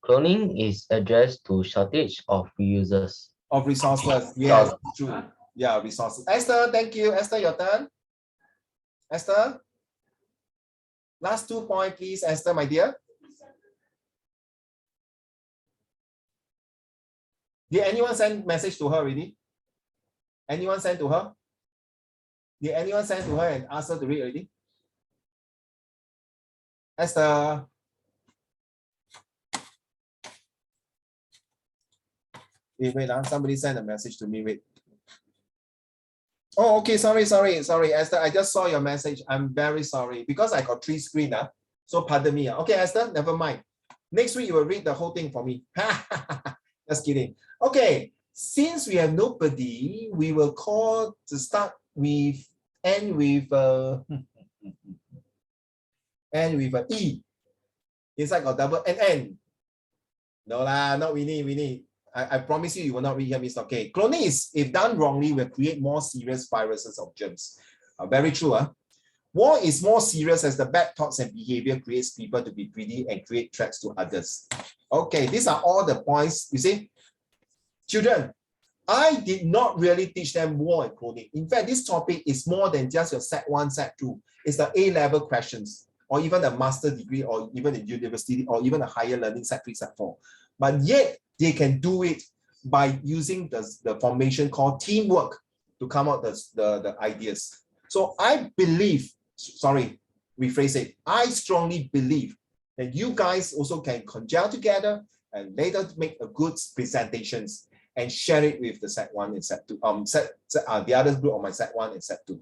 [SPEAKER 3] Cloning is addressed to shortage of users.
[SPEAKER 2] Of resources, yes, true. Yeah, resources. Esther, thank you. Esther, your turn. Esther, last 2 points, please, Esther, my dear. Did anyone send message to her already? Anyone send to her? Did anyone send to her and ask her to read already? Esther. Wait, somebody sent a message to me. Wait. Oh, okay. Sorry, Esther. I just saw your message. I'm very sorry because I got 3 screens. So pardon me. Okay, Esther, never mind. Next week you will read the whole thing for me. Just kidding. Okay, since we have nobody, we will call to start with end with E. Inside got double N. No lah, not Winnie. I promise you, you will not read here, Mr. Okay. Cloning is, if done wrongly, will create more serious viruses of germs. Very true. War is more serious as the bad thoughts and behavior creates people to be greedy and create threats to others. Okay, these are all the points. You see, children, I did not really teach them war and cloning. In fact, this topic is more than just your Set 1, Set 2. It's the A-level questions, or even the master degree, or even the university, or even a higher learning Set 3, Set 4. But yet, they can do it by using the formation called teamwork to come out the ideas. So I believe, rephrase it, I strongly believe that you guys also can congeal together and later make a good presentations and share it with the Set 1 and Set 2, the other group of my Set 1 and Set 2.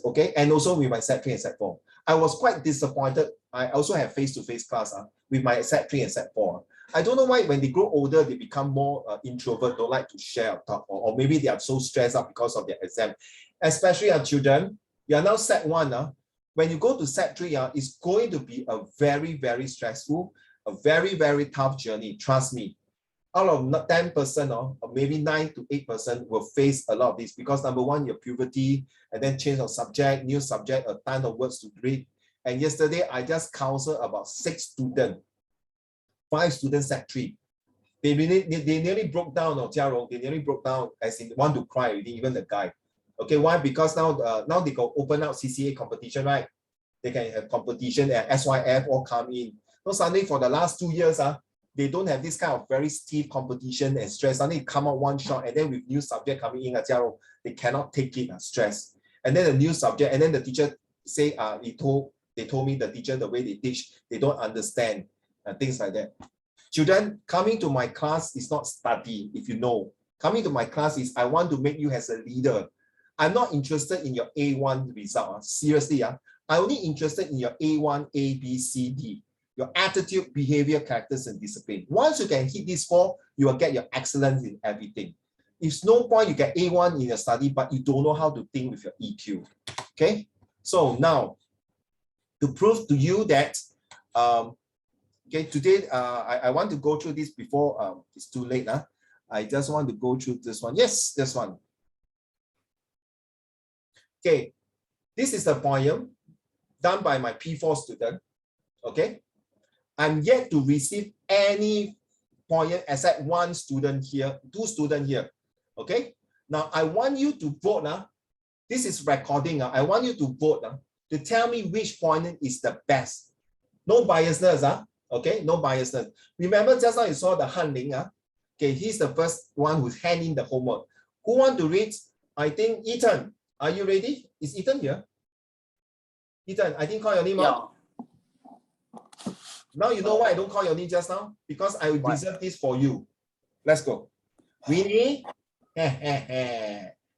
[SPEAKER 2] Okay, and also with my Set 3 and Set 4. I was quite disappointed. I also have face-to-face class with my Set 3 and Set 4. I don't know why when they grow older, they become more introvert, don't like to share or talk, or maybe they are so stressed out because of their exam. Especially our children, you are now Set 1. When you go to Set 3, it's going to be a very, very stressful, a very, very tough journey. Trust me. Out of 10% or maybe 9 to 8% will face a lot of this because number one, your puberty, and then change of subject, new subject, a ton of words to read. And yesterday, I just counseled about 6 students, 5 students at 3. They nearly broke down, or Jiarong, they nearly broke down as in want to cry already, even the guy. Okay, why? Because now they can open out CCA competition, right? They can have competition and SYF all come in. So suddenly for the last 2 years, they don't have this kind of very stiff competition and stress. Suddenly come out one shot, and then with new subject coming in, they cannot take it, stress. And then the new subject, and then the teacher say, they told me the teacher, the way they teach, they don't understand, things like that. Children, coming to my class is not study, if you know. Coming to my class is I want to make you as a leader. I'm not interested in your A1 result. Seriously, I'm only interested in your A1, A, B, C, D. Your attitude, behavior, characters, and discipline. Once you can hit these 4, you will get your excellence in everything. It's no point you get A1 in your study, but you don't know how to think with your EQ. Okay? So now, to prove to you that, okay, today I want to go through this before it's too late. I just want to go through this one. Yes, this one. Okay, this is the poem done by my P4 student. Okay, I'm yet to receive any poem except 1 student here, 2 students here. Okay, now I want you to vote. This is recording. I want you to vote to tell me which poem is the best. No biasness. Okay, no biasness. Remember just now you saw the Han Ling. Okay, he's the first one who's handing the homework. Who want to read? I think Ethan. Are you ready? Is Ethan here? Ethan, I didn't call your name out. Now you know why I don't call your name just now? Because I will reserve this for you. Let's go. Winnie.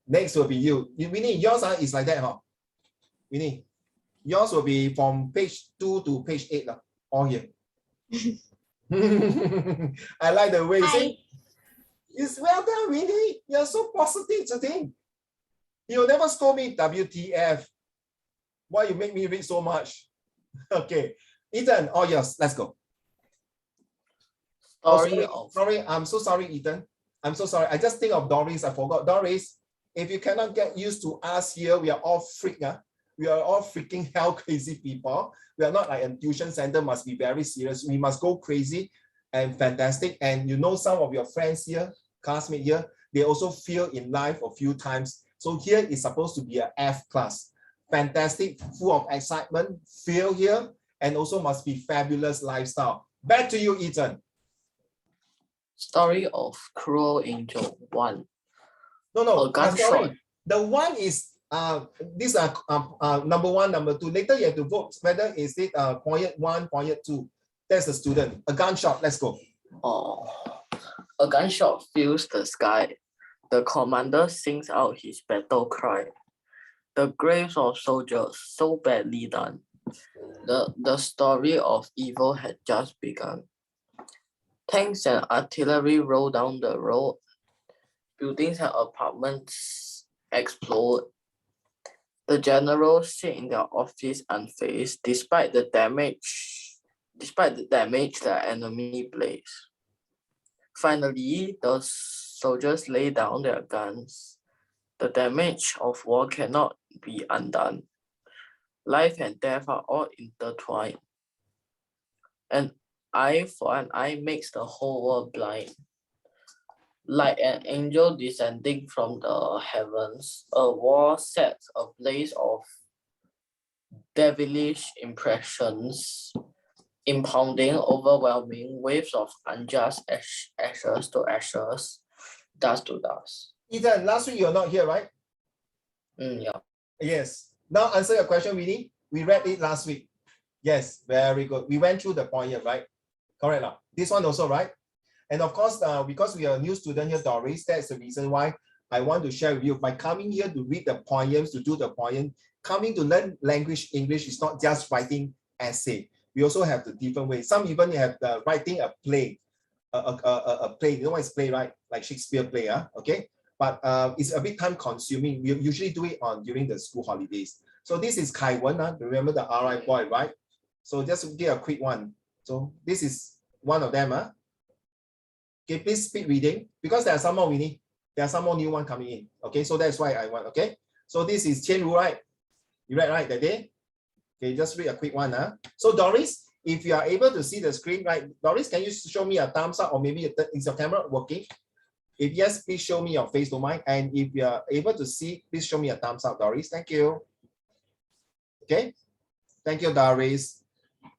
[SPEAKER 2] Next will be you. Winnie, yours is like that, huh? Winnie, yours will be from page 2 to page 8. All here. I like the way you say. It's well done, Winnie. You're so positive today. You'll never scold me, WTF. Why you make me read so much? Okay. Ethan, all yours. Let's go. Sorry. I'm so sorry, Ethan. I'm so sorry. I just think of Doris. I forgot. Doris, if you cannot get used to us here, we are all freak. We are all freaking hell crazy people. We are not like a tuition center, must be very serious. We must go crazy and fantastic. And you know some of your friends here, classmates here, they also fail in life a few times. So here is supposed to be an F class. Fantastic, full of excitement, fail here, and also must be fabulous lifestyle. Back to you, Ethan.
[SPEAKER 10] Story of Cruel Angel 1.
[SPEAKER 2] No, sorry. The one is these are number 1, number 2. Later you have to vote whether is it point 1, point 2. That's the student. A gunshot. Let's go.
[SPEAKER 10] Oh, a gunshot fills the sky. The commander sings out his battle cry. The graves of soldiers so badly done. The story of evil had just begun. Tanks and artillery roll down the road. Buildings and apartments explode. The generals sit in their office unfazed, despite the damage the enemy plays. Finally, the soldiers lay down their guns. The damage of war cannot be undone. Life and death are all intertwined. An eye for an eye makes the whole world blind. Like an angel descending from the heavens, a war sets a blaze of devilish impressions, impounding overwhelming waves of unjust ashes to ashes, dust to dust.
[SPEAKER 2] Ethan, last week you're not here, right?
[SPEAKER 10] Yeah.
[SPEAKER 2] Yes. Now answer your question, Winnie. We read it last week. Yes, very good. We went through the poem, right? Correct now. This one also, right? And of course, because we are a new student here, Doris, that's the reason why I want to share with you. By coming here to read the poems, to do the poem, coming to learn language, English is not just writing essay. We also have the different ways. Some even have the writing a play, a play. You know what is play, right? Like Shakespeare play, okay? But it's a bit time consuming. We usually do it during the school holidays. So this is Kai Wen, remember the RI boy, right? So just give a quick one. So this is one of them. Okay, please speed reading because there are some more we need. There are some more new one coming in. Okay, so that's why I want. Okay, so this is Qian Ru, right? You read right that day? Okay, just read a quick one. So Doris, if you are able to see the screen, right? Doris, can you show me a thumbs up or maybe is your camera working? If yes, please show me your face, don't mind. And if you are able to see, please show me a thumbs up, Doris. Thank you. Okay, thank you, Doris.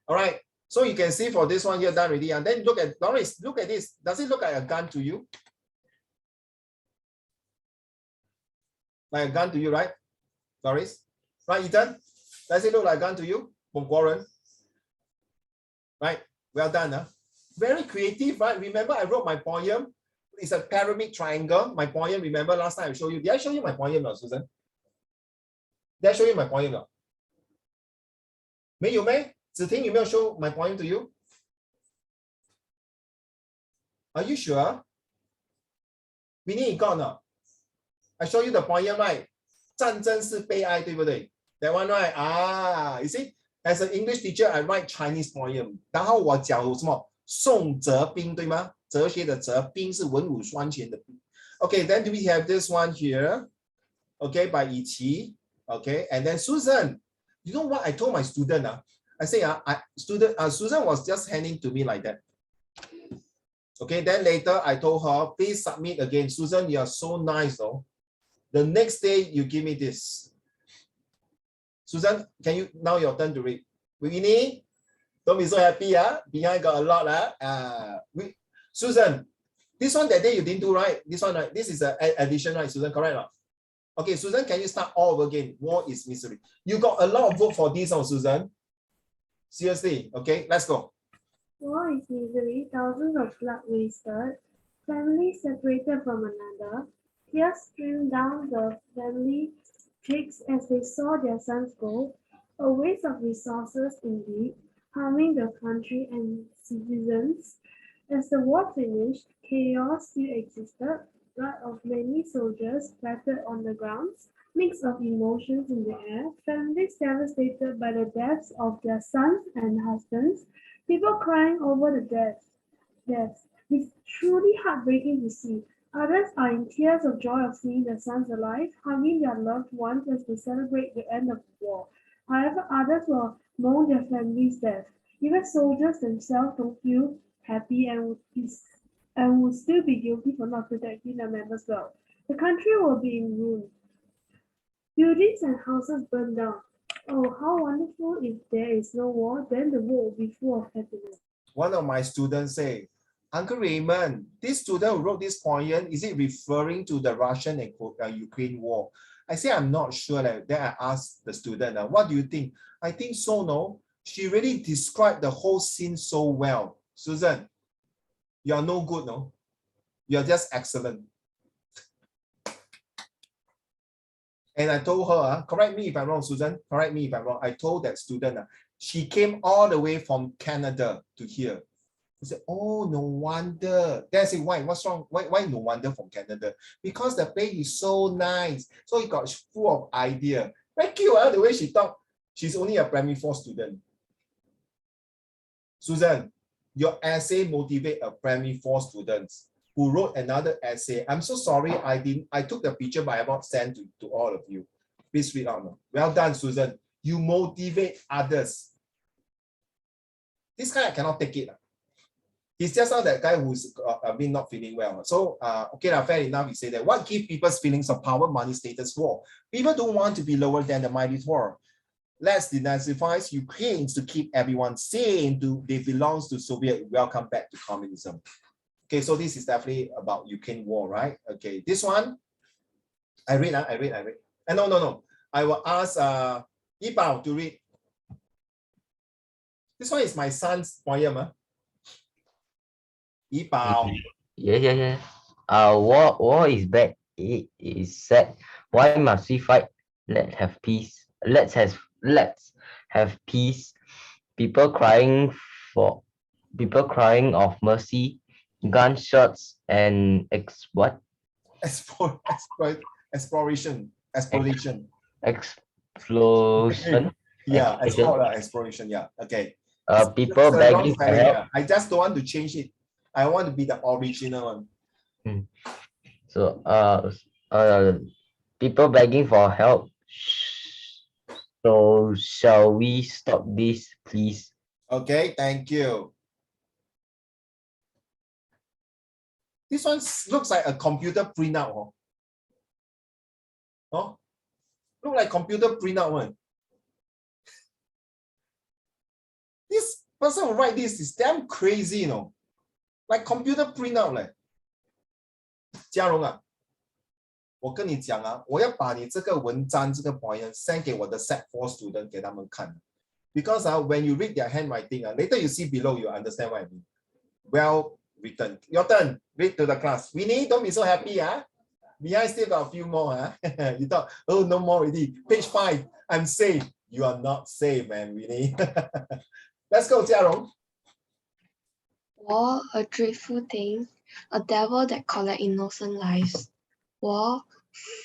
[SPEAKER 2] All right, so you can see for this one here done already. And then look at Doris, look at this. Does it look like a gun to you? Like a gun to you, right, Doris? Right, Ethan? Does it look like a gun to you? From Warren? Right, well done. Very creative, right? Remember I wrote my poem. It's a pyramid triangle. My poem, remember last time I showed you. Did I show you my poem, Susan? Did I show you my poem? 没有咩? Ziting, you may show my poem to you? Are you sure? Winnie, you got not? I show you the poem, right? 战争是悲哀，对不对? That one, right? You see, as an English teacher, I write Chinese poem. 然后我讲什么？宋哲兵，对吗？哲学的哲，兵是文武双全的兵。Okay, then do we have this one here? Okay, by Yi Qi. Okay, and then Susan. You know what I told my student? I say, Susan was just handing to me like that. Okay, then later I told her, please submit again. Susan, you are so nice, though. The next day you give me this. Susan, can you now your turn to read? Winnie, don't be so happy. Behind got a lot. Susan, this one that day you didn't do, right? This one, right? This is an addition, right, Susan? Correct? Right? Okay, Susan, can you start all over again? War is misery. You got a lot of vote for this one, Susan. Seriously, okay, let's go.
[SPEAKER 16] War is misery, thousands of blood wasted, families separated from another, tears streamed down the family cheeks as they saw their sons go, a waste of resources indeed, harming the country and citizens. As the war finished, chaos still existed, blood of many soldiers splattered on the grounds, mix of emotions in the air, families devastated by the deaths of their sons and husbands, people crying over the deaths. It's truly heartbreaking to see. Others are in tears of joy of seeing their sons alive, hugging their loved ones as they celebrate the end of the war. However, others will mourn their family's death. Even soldiers themselves don't feel happy and would still be guilty for not protecting their members well. The country will be in ruin. Buildings and houses burn down. Oh, how wonderful if there is no war, then the world will be full of happiness.
[SPEAKER 2] One of my students say, Uncle Raymond, this student who wrote this poem, is it referring to the Russian and Ukraine war? I say, I'm not sure. Then I asked the student, what do you think? I think so, no? She really described the whole scene so well. Susan, you are no good, no? You are just excellent. And I told her, correct me if I'm wrong, Susan, correct me if I'm wrong. I told that student, she came all the way from Canada to here. He said, oh, no wonder. Then I said, why? What's wrong? Why no wonder from Canada? Because the place is so nice. So he got full of idea. Very cute, the way she talked. She's only a primary 4 student. Susan, your essay motivate a primary 4 students who wrote another essay. I'm so sorry I took the picture, but I have not sent to all of you. Please read out now. Well done, Susan. You motivate others. This guy, I cannot take it. He's just not that guy who's been not feeling well. So, okay, fair enough, we say that. What gives people's feelings of power, money, status, war? People don't want to be lower than the mighty Thor. Let's denazify Ukraine to keep everyone sane. They belong to Soviet. Welcome back to communism. Okay, so this is definitely about Ukraine war, right? Okay, this one, I read. No. I will ask Yibao to read. This one is my son's poem. Yibao.
[SPEAKER 3] Yeah. War is bad. It is sad. Why must we fight? Let's have peace. Let's have peace. People crying of mercy. Gunshots and
[SPEAKER 2] Exploration.
[SPEAKER 3] Explosion.
[SPEAKER 2] Yeah, exploration. Yeah. Okay.
[SPEAKER 3] people
[SPEAKER 2] It's a wrong
[SPEAKER 3] begging for
[SPEAKER 2] spelling.
[SPEAKER 3] help.
[SPEAKER 2] Yeah. I just don't want to change it. I want to be the original one.
[SPEAKER 3] So people begging for help. So shall we stop this, please?
[SPEAKER 2] Okay, thank you. This one looks like a computer printout. Oh, look like computer printout one. This person who write this is damn crazy, you know. Like computer printout 嘞。嘉荣啊，我跟你讲啊，我要把你这个文章这个 point send 给我的 Set 4 student 给他们看。Because when you read their handwriting, later you see below, you understand what I mean. Well written. Your turn. Read to the class. Winnie, don't be so happy. Behind still got a few more. You thought, oh, no more already. Page 5. I'm safe. You are not safe, man, Winnie. Let's go, Jiarong.
[SPEAKER 14] War, a dreadful thing, a devil that collects innocent lives. War,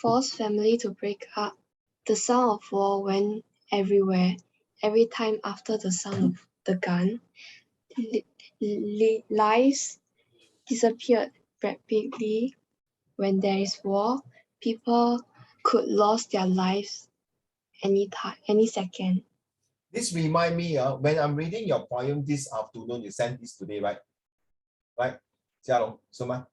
[SPEAKER 14] forced family to break up. The sound of war went everywhere. Every time after the sound of the gun, lives disappeared rapidly. When there is war, people could lose their lives any second.
[SPEAKER 2] This remind me, when I'm reading your poem this afternoon, you sent this today, right? Right, Jialong, Suma.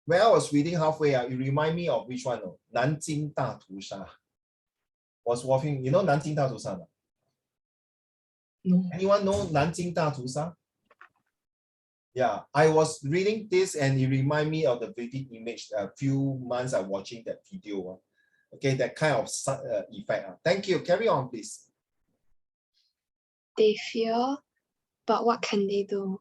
[SPEAKER 2] When I was reading halfway, it remind me of which one? Nanjing Da Tu Sha. Was watching, you know Nanjing Da Tu Sha?
[SPEAKER 14] No.
[SPEAKER 2] Anyone know Nanjing Da Tu Sha? Yeah, I was reading this and it remind me of the vivid image. A few months I'm watching that video. Okay, that kind of effect. Thank you. Carry on, please.
[SPEAKER 14] They fear, but what can they do?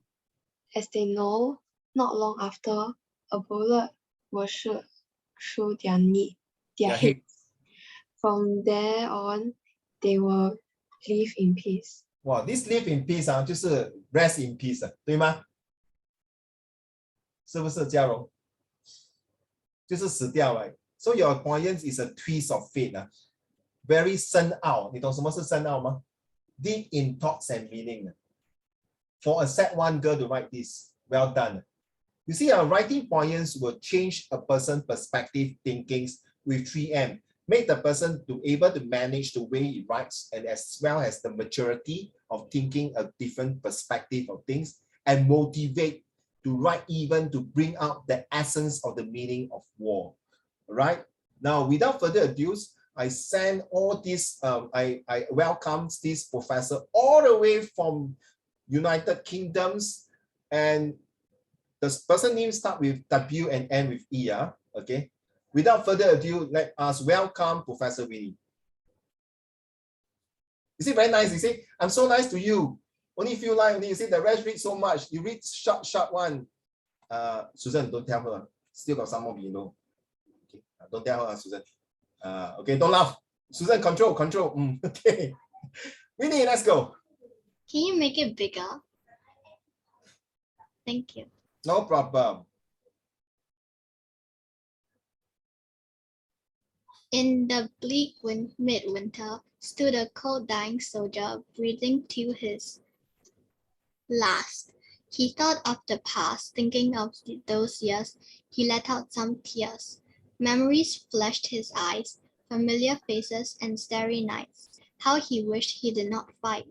[SPEAKER 14] As they know, not long after, a bullet was shot through their heads. From there on, they will live in peace.
[SPEAKER 2] Wow, this live in peace 就是 rest in peace 对吗？是不是嘉荣？就是死掉了。So your poem is a twist of fate very 深奥。你懂什么是深奥吗？ Deep in thoughts and meaning. For a Set 1 girl to write this, well done. You see, writing poems will change a person's perspective thinkings with 3M. Make the person to able to manage the way he writes and as well as the maturity of thinking a different perspective of things and motivate to write even to bring out the essence of the meaning of war. All right. Now, without further ado, I send all this, I welcome this professor all the way from United Kingdoms, and the person name start with W and end with E. Okay. Without further ado, let us welcome Professor Winnie. You see, very nice. You see, I'm so nice to you. Only few lines only. You see, the rest read so much. You read short one. Susan, don't tell her. Still got some more below. Okay. Don't tell her, Susan. Okay, don't laugh. Susan, control. Okay. Winnie, let's go.
[SPEAKER 12] Can you make it bigger? Thank you.
[SPEAKER 2] No problem.
[SPEAKER 12] In the bleak midwinter stood a cold dying soldier, breathing till his last. He thought of the past, thinking of those years. He let out some tears. Memories flashed his eyes, familiar faces and starry nights. How he wished he did not fight.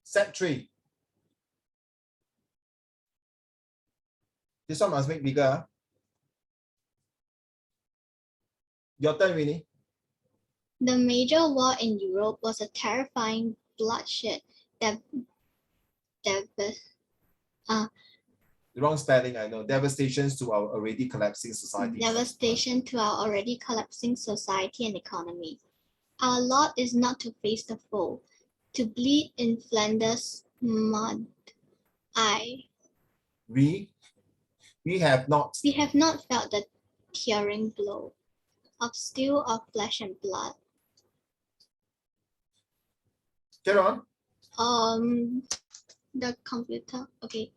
[SPEAKER 2] Set 3. This one must make bigger. Your turn, Winnie.
[SPEAKER 12] The major war in Europe was a terrifying bloodshed
[SPEAKER 2] Wrong spelling, I know. Devastations to our already collapsing society.
[SPEAKER 12] devastation to our already collapsing society and economy. Our lot is not to face the foe, to bleed in Flanders mud.
[SPEAKER 2] We have not
[SPEAKER 12] felt the tearing blow of steel, of flesh and blood.
[SPEAKER 2] Carry on.
[SPEAKER 12] The computer. Okay.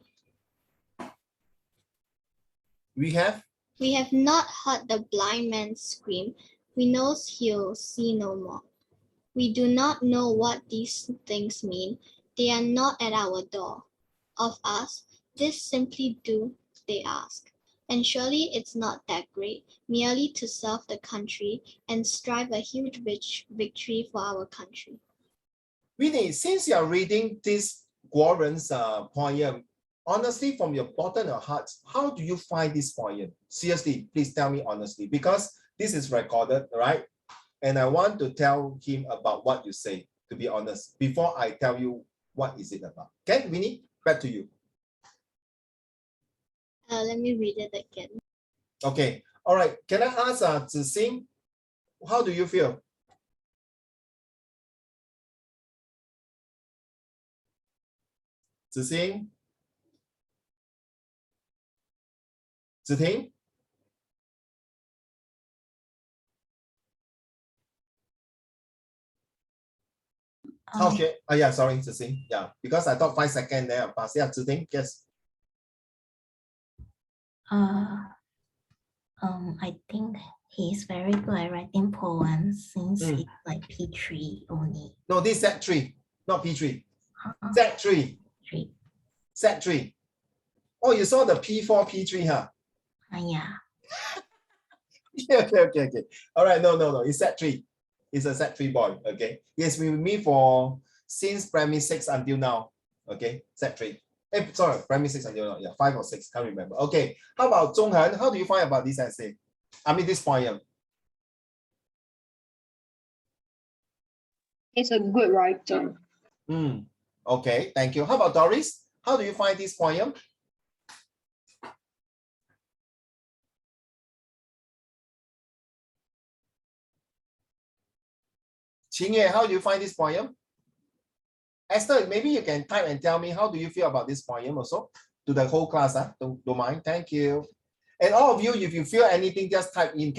[SPEAKER 2] We have
[SPEAKER 12] not heard the blind man scream. We know he'll see no more. We do not know what these things mean.
[SPEAKER 21] They are not at our door. Of us, this simply do they ask. And surely it's not that great, merely to serve the country and strive a huge victory for our country.
[SPEAKER 2] Winnie, since you are reading this Guoren's poem, honestly, from your bottom of your heart, how do you find this poem? Seriously, please tell me honestly, because this is recorded, right? And I want to tell him about what you say, to be honest, before I tell you what is it about. Okay, Winnie, back to you.
[SPEAKER 21] Let me read it again.
[SPEAKER 2] Okay, all right. Can I ask Zixing, how do you feel? Zixing? Ziting? Okay. Oh yeah, sorry, Zixing. Yeah, because I thought 5 seconds there. But yeah, Ziting, yes.
[SPEAKER 22] I think he's very good at writing poems since he's like P3 only.
[SPEAKER 2] No, this is set 3, not P3. Set 3. Set 3. Oh, you saw the P4, P3, huh?
[SPEAKER 22] Yeah.
[SPEAKER 2] Okay. All right, no. It's set 3. It's a set 3 boy. Okay. Yes, we with me for since primary 6 until now. Okay, set 3. Sorry, primary 6 until now. Yeah, 5 or 6, can't remember. Okay. How about Zhonghan? How do you find about this essay? I mean, this poem.
[SPEAKER 15] He's a good writer.
[SPEAKER 2] Okay, thank you. How about Doris? How do you find this poem? Qingye, how do you find this poem? Esther, maybe you can type and tell me how do you feel about this poem also to the whole class. Don't mind. Thank you. And all of you, if you feel anything, just type in,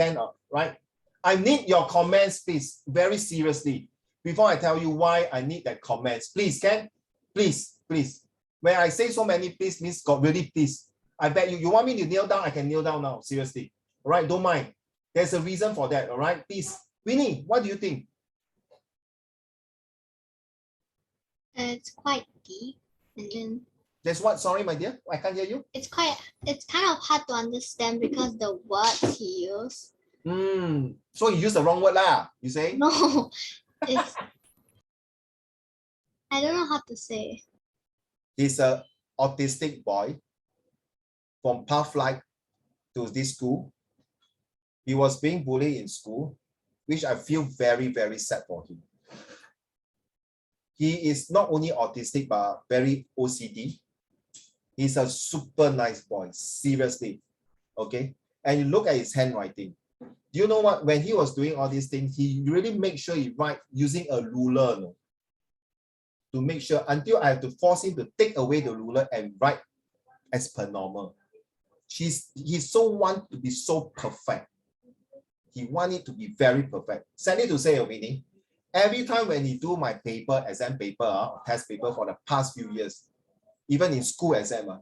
[SPEAKER 2] right? I need your comments, please, very seriously. Before I tell you why I need that comments, please, please. When I say so many please means God really please. I bet you want me to kneel down, I can kneel down now, seriously. All right, don't mind. There's a reason for that, all right? Please. Winnie, what do you think?
[SPEAKER 21] It's quite deep, and then
[SPEAKER 2] there's what? Sorry, my dear, I can't hear you.
[SPEAKER 21] It's kind of hard to understand because the words he used.
[SPEAKER 2] So you use the wrong word lah, you say?
[SPEAKER 21] No, it's I don't know how to say.
[SPEAKER 2] He's an autistic boy from Pathlight to this school. He was being bullied in school, which I feel very, very sad for him. He is not only autistic, but very OCD. He's a super nice boy, seriously. Okay? And you look at his handwriting. Do you know what? When he was doing all these things, he really made sure he write using a ruler. No? To make sure, until I have to force him to take away the ruler and write as per normal. He so want to be so perfect. He want it to be very perfect. Sadly to say, Winnie, every time when he do my paper, exam paper, or test paper for the past few years, even in school exam,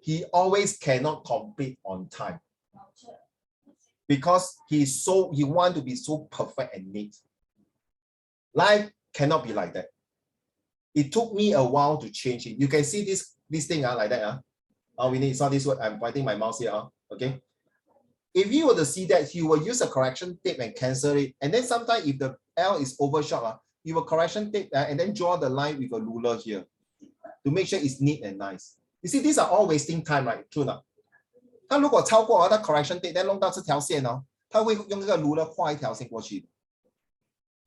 [SPEAKER 2] he always cannot complete on time. Because he want to be so perfect and neat. Life cannot be like that. It took me a while to change it. You can see this thing like that. Winnie, it's not this word. I'm pointing my mouse here. Okay. If you were to see that, he will use a correction tape and cancel it. And then sometimes if the L is overshot, he will correction tape and then draw the line with a ruler here to make sure it's neat and nice. You see, these are all wasting time, right? True not? 他如果超过他 correction tape， then 弄到这条线他会用这个 ruler 画一条线过去。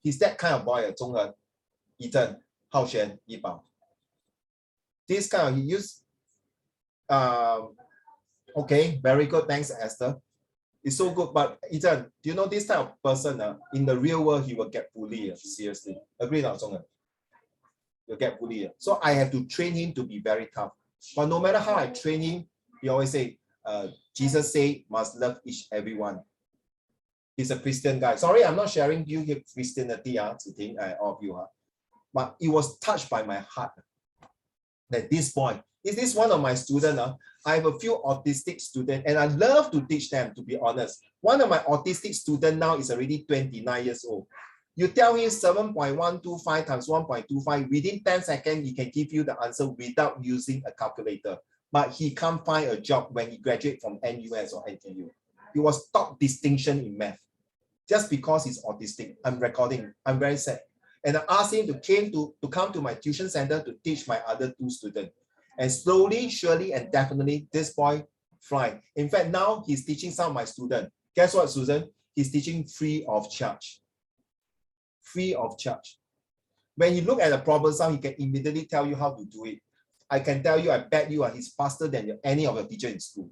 [SPEAKER 2] He's that kind of boy. 中人、一正、浩轩、一宝。This kind of he use. Okay, very good. Thanks, Esther. It's so good. But Ethan, do you know this type of person? In the real world, he will get bullied. Seriously, agree not, Zhongren? You'll get bullied. So I have to train him to be very tough. But no matter how I train him, he always say, Jesus say must love each everyone. He's a Christian guy. Sorry, I'm not sharing you Christianity, all of you. But it was touched by my heart that this boy, is this one of my students? I have a few autistic students and I love to teach them, to be honest. One of my autistic students now is already 29 years old. You tell him 7.125 times 1.25, within 10 seconds, he can give you the answer without using a calculator. But he can't find a job when he graduates from NUS or NTU. He was top distinction in math just because he's autistic. I'm recording. I'm very sad. And I asked him to come to my tuition center to teach my other 2 students. And slowly, surely, and definitely, this boy fly. In fact, now he's teaching some of my students. Guess what, Susan? He's teaching free of charge. Free of charge. When he look at the problem sum, he can immediately tell you how to do it. I can tell you, I bet you he's faster than any of your teacher in school.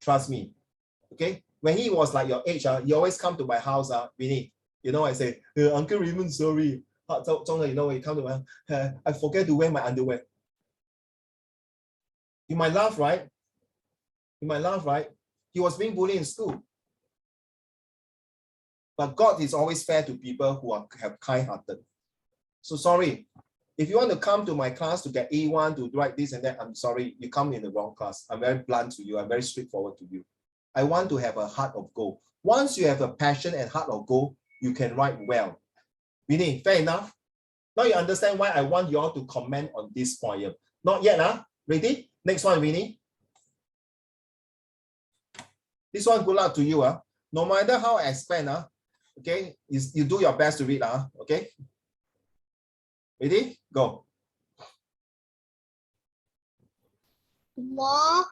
[SPEAKER 2] Trust me. Okay? When he was like your age, he always come to my house, Winnie. You know, I say, Uncle Raymond, sorry. You know, when you come to my house, I forget to wear my underwear. You might laugh, right? You might laugh, right? He was being bullied in school. But God is always fair to people who have kind-hearted. So sorry, if you want to come to my class to get A1 to write this and that, I'm sorry, you come in the wrong class. I'm very blunt to you. I'm very straightforward to you. I want to have a heart of gold. Once you have a passion and heart of gold, you can write well. Winnie, fair enough? Now you understand why I want you all to comment on this poem. Not yet, huh? Ready? Next one, Winnie. This one, good luck to you. No matter how I expand, okay, you do your best to read, okay? Ready? Go.
[SPEAKER 21] War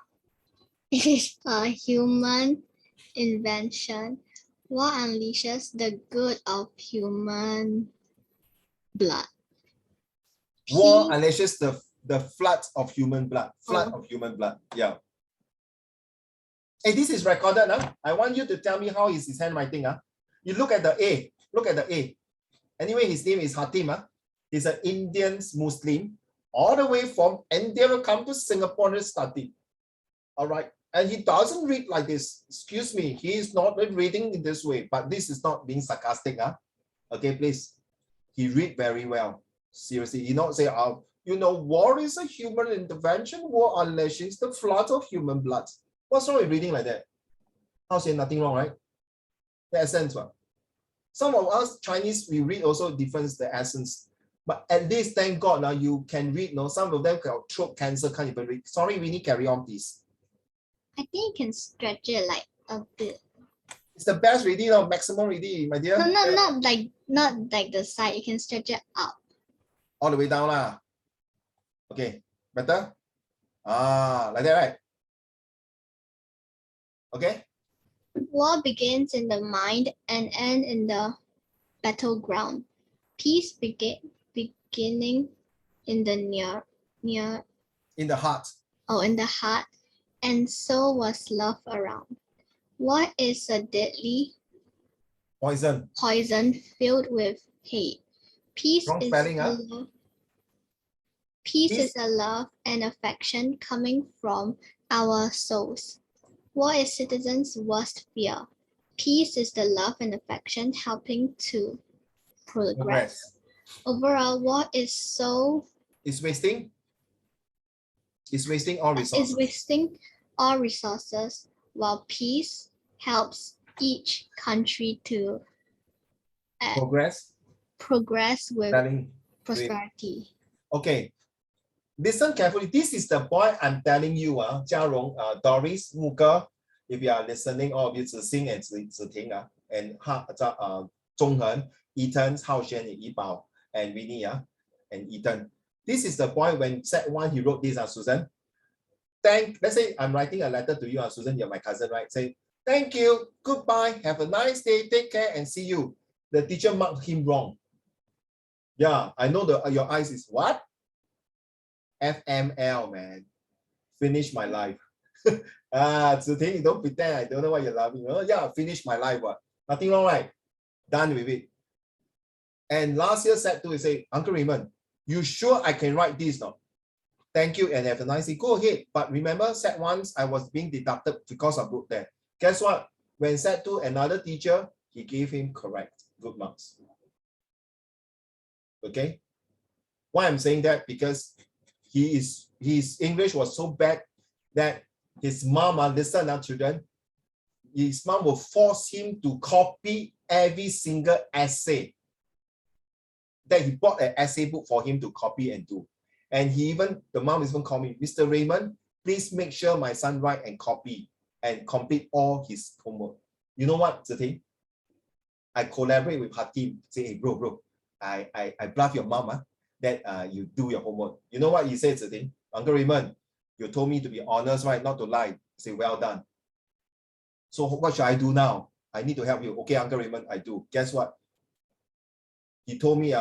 [SPEAKER 21] is a human invention. War unleashes the good of human blood.
[SPEAKER 2] War unleashes the flood of human blood. Flood of human blood. Yeah. Hey, this is recorded. I want you to tell me how is his handwriting. You look at the A. Look at the A. Anyway, his name is Hatim. He's an Indian Muslim, all the way from India to come to Singapore to study. All right. And he doesn't read like this. Excuse me. He is not reading in this way, but this is not being sarcastic. Okay, please. He read very well. Seriously. He not say, you know, war is a human intervention. War unleashes the flood of human blood. What's wrong with reading like that? I'll say nothing wrong, right? The essence. Some of us Chinese, we read also difference the essence. But at least, thank God, now you can read. No, some of them got throat cancer, can't even read. Sorry, Winnie, carry on, please.
[SPEAKER 21] I think you can stretch it like a bit.
[SPEAKER 2] It's the best reading, maximum reading, my dear.
[SPEAKER 21] No, not like the side. You can stretch it up.
[SPEAKER 2] All the way down, lah. Okay, better? Like that, right? Okay.
[SPEAKER 21] War begins in the mind and ends in the battleground. Peace beginning in the near
[SPEAKER 2] in the heart.
[SPEAKER 21] Oh, in the heart, and so was love around. What is a deadly
[SPEAKER 2] poison
[SPEAKER 21] filled with hate? Peace
[SPEAKER 2] Wrong
[SPEAKER 21] is
[SPEAKER 2] spelling,
[SPEAKER 21] a love. Peace is a love and affection coming from our souls. War is citizens' worst fear. Peace is the love and affection helping to progress. Overall, war is
[SPEAKER 2] wasting. It's wasting all resources.
[SPEAKER 21] It's wasting all resources, while peace helps each country to progress with prosperity.
[SPEAKER 2] Okay, listen carefully. This is the boy I'm telling you, Jiarong, Doris, Muka. If you are listening, all of you, Zixing and Ziting, and Zhonghen, Ethan, Haoxian, and Yibao, and Winnie, and Ethan. This is the boy when set 1 he wrote this, Susan. Let's say I'm writing a letter to you, Susan, you're my cousin, right? Say, thank you, goodbye, have a nice day, take care, and see you. The teacher marked him wrong. Yeah, I know your eyes is what? FML, man. Finish my life. Ziting, don't pretend I don't know why you're laughing. Oh, yeah, finish my life. What? Nothing wrong, right? Done with it. And last year, set 2, he said, Uncle Raymond, you sure I can write this now? Thank you and have a nice day. Go ahead. But remember, set 1, I was being deducted because I wrote that. Guess what? When set 2, another teacher, he gave him correct, good marks. Okay? Why I'm saying that? Because his English was so bad that his mom, listen, children, his mom will force him to copy every single essay. that he bought an essay book for him to copy and do. And the mom even called me, Mr. Raymond, please make sure my son write and copy and complete all his homework. You know what, Zhi? I collaborate with Hatim, say, hey, bro, I bluff your mom that you do your homework. You know what he said, Zhi? Uncle Raymond, you told me to be honest, right? Not to lie. I say, well done. So what should I do now? I need to help you. Okay, Uncle Raymond, I do. Guess what? He told me,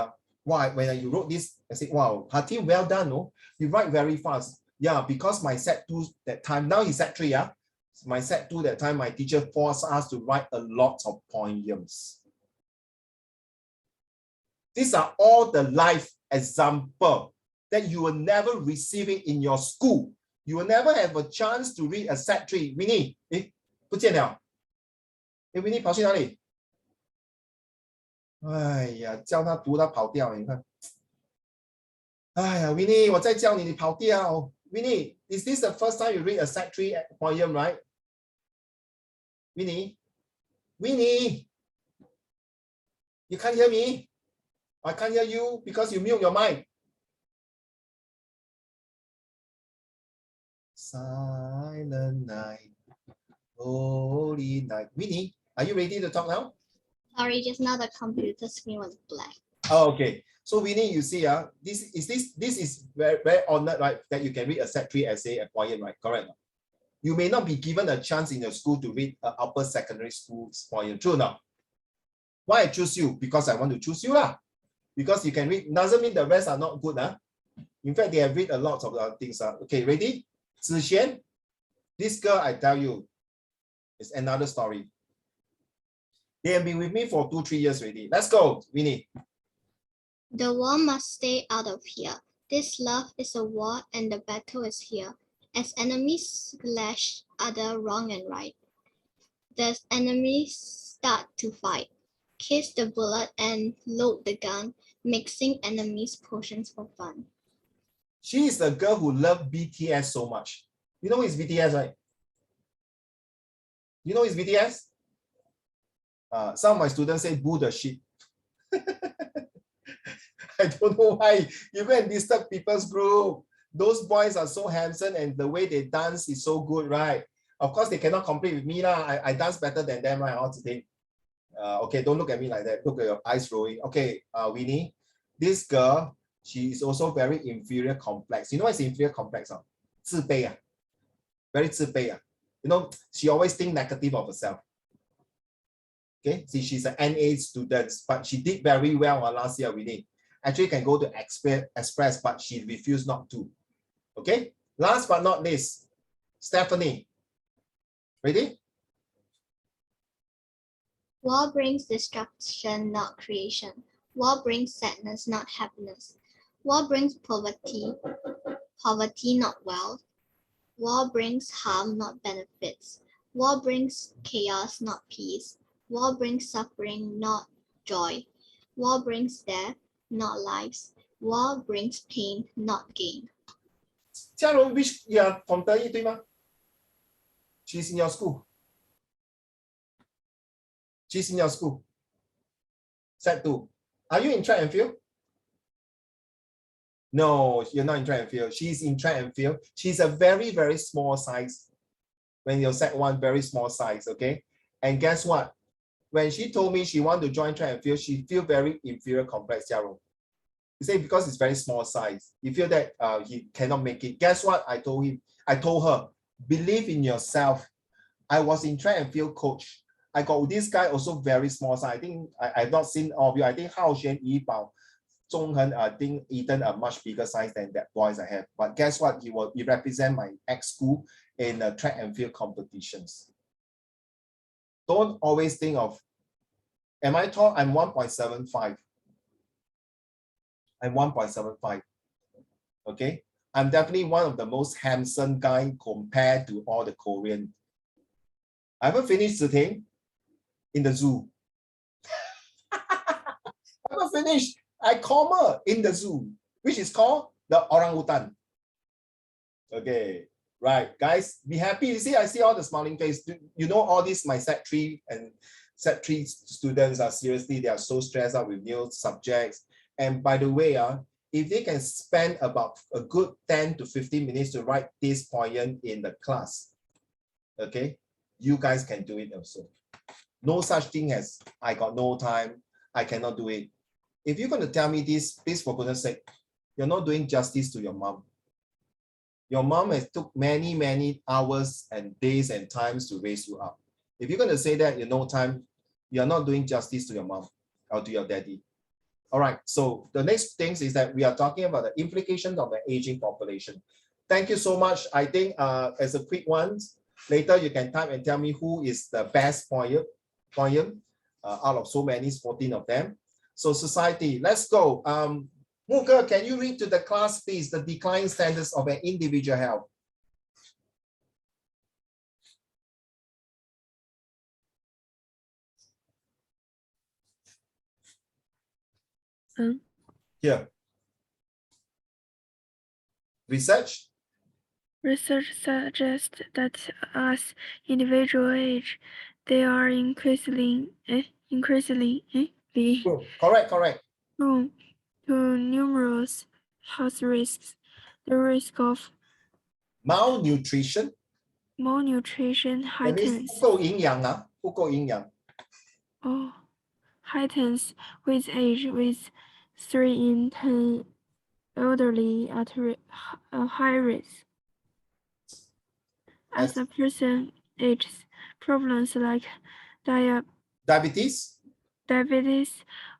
[SPEAKER 2] why when you wrote this, I said, wow, Hatim, well done, no? You write very fast. Yeah, because my set 2 that time, now he's set 3, yeah? My set 2 that time, my teacher forced us to write a lot of poems. These are all the life example that you will never receive it in your school. You will never have a chance to read a set 3. Winnie, 不见了。Winnie 跑去哪里？哎呀，叫他读他跑掉，你看。哎呀 ，Winnie， 我在教你，你跑掉。Winnie, is this the first time you read a set 3 poem, right? Winnie, you can't hear me? I can't hear you because you mute your mic. Silent night, holy night. Winnie, are you ready to talk now?
[SPEAKER 21] Sorry, just now the computer screen was black.
[SPEAKER 2] Oh, okay. So Winnie, you see, this is very, very honored, right? That you can read a set 3 essay, a poem, right? Correct. You may not be given a chance in your school to read an upper secondary school poem. True now. Why I choose you? Because I want to choose you lah. Because you can read, doesn't mean the rest are not good. In fact, they have read a lot of things. Okay, ready? Zixuan, this girl, I tell you, is another story. They have been with me for 2-3 years already. Let's go, Winnie.
[SPEAKER 21] The war must stay out of here. This love is a war and the battle is here. As enemies clash other wrong and right, the enemies start to fight. Kiss the bullet and load the gun, mixing enemies' potions for fun.
[SPEAKER 2] She is the girl who loved BTS so much. You know who is BTS, right? You know who is BTS? Some of my students say, boo the shit. I don't know why you go and disturb people's group. Those boys are so handsome and the way they dance is so good, right? Of course, they cannot compete with me. I dance better than them, right? All today. Okay, don't look at me like that. Look at your eyes rolling. Okay, Winnie, this girl, she is also very inferior complex. You know what's inferior complex? 自卑 very 自卑 You know, she always think negative of herself. Okay, see, she's an NA student, but she did very well last year, Winnie. Actually can go to Express, but she refused not to. Okay, last but not least, Stephanie. Ready?
[SPEAKER 21] War brings destruction, not creation. War brings sadness, not happiness. War brings poverty, not wealth. War brings harm, not benefits. War brings chaos, not peace. War brings suffering, not joy. War brings death, not lives. War brings pain, not gain.
[SPEAKER 2] 嘉荣 which you are from 德义对吗? She's in your school. She's in your school. Set 2. Are you in track and field? No, you're not in track and field. She's in track and field. She's a very, very small size. When you're set 1, very small size, okay? And guess what? When she told me she wanted to join track and field, she feel very inferior complex, Jiarong. You say because it's very small size, you feel that he cannot make it. Guess what? I told her, believe in yourself. I was in track and field coach. I got this guy also very small size. I think I've not seen all of you. I think Hao Xuan, Yi Bao, Zhong Hen, I think Eden are much bigger size than that boys I have. But guess what? He represent my ex-school in track and field competitions. Don't always think of, am I tall? I'm 1.75. I'm 1.75. Okay. I'm definitely one of the most handsome guy compared to all the Korean. I haven't finished the thing in the zoo. I haven't finished. I comma in the zoo, which is called the orangutan. Okay. Right, guys, be happy. You see, I see all the smiling face. You know, all these my set 3 and set 3 students are seriously, they are so stressed out with new subjects. And by the way, if they can spend about a good 10 to 15 minutes to write this poem in the class, okay, you guys can do it also. No such thing as I got no time, I cannot do it. If you're going to tell me this, please, for goodness sake, you're not doing justice to your mom. Your mom has took many, many hours and days and times to raise you up. If you're going to say that you no time, you're not doing justice to your mom or to your daddy. All right, so the next thing is that we are talking about the implications of the aging population. Thank you so much. I think as a quick one, later you can type and tell me who is the best poem out of so many, 14 of them. So society, let's go. Muka, can you read to the class, please, the declining standards of an individual health? Here. Research
[SPEAKER 19] suggests that as individual age, they are increasingly
[SPEAKER 2] correct.
[SPEAKER 19] prone to numerous health risks. The risk of
[SPEAKER 2] malnutrition
[SPEAKER 19] heightens.
[SPEAKER 2] 不够营养啊，不够营养。
[SPEAKER 19] Heightens with age, with 3 in 10 elderly at high risk. As a person ages, problems like
[SPEAKER 2] diabetes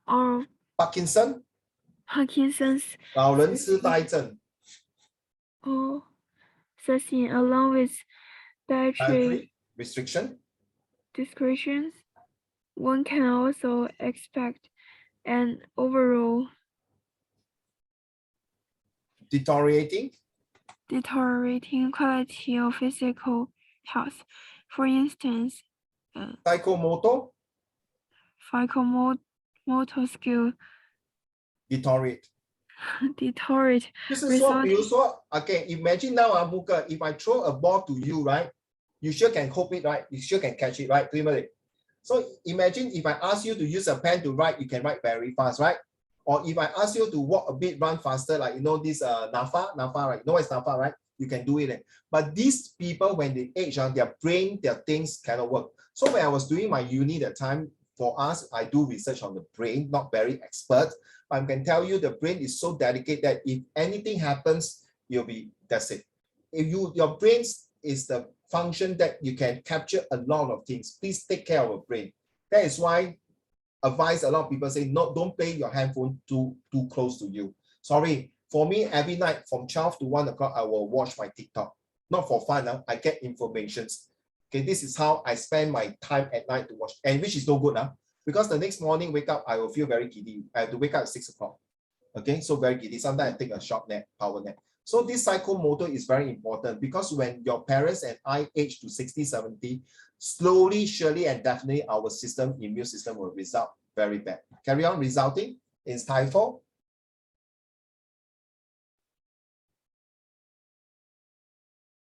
[SPEAKER 19] or
[SPEAKER 2] Parkinson's 老人痴呆症
[SPEAKER 19] succeed along with dietary
[SPEAKER 2] restrictions,
[SPEAKER 19] one can also expect an overall
[SPEAKER 2] deteriorating
[SPEAKER 19] quality of physical health. For instance,
[SPEAKER 2] psychomotor
[SPEAKER 19] skill
[SPEAKER 2] deteriorate. 就是说，比如说 ，okay, imagine now, Muka, if I throw a ball to you, right? You sure can cope it, right? You sure can catch it, right? 对不对？ So imagine if I ask you to use a pen to write, you can write very fast, right? Or if I ask you to walk a bit, run faster, like you know this NAFA, right? You know what's NAFA, right? You can do it. But these people, when they age, their brain, their things cannot work. So when I was doing my uni that time, for us, I do research on the brain, not very expert. But I can tell you the brain is so delicate that if anything happens, that's it. If your brain is the function that you can capture a lot of things. Please take care of your brain. That is why advise a lot of people say, no, don't play your handphone too close to you. Sorry, for me, every night from 12 to 1 o'clock, I will watch my TikTok. Not for fun, I get informations. Okay, this is how I spend my time at night to watch, and which is no good because the next morning wake up, I will feel very giddy. I have to wake up at 6 o'clock. Okay, so very giddy. Sometimes I take a short nap, power nap. So this psychomotor is very important because when your parents and I age to 60, 70, slowly, surely, and definitely our immune system will result very bad. Carry on resulting in stifle.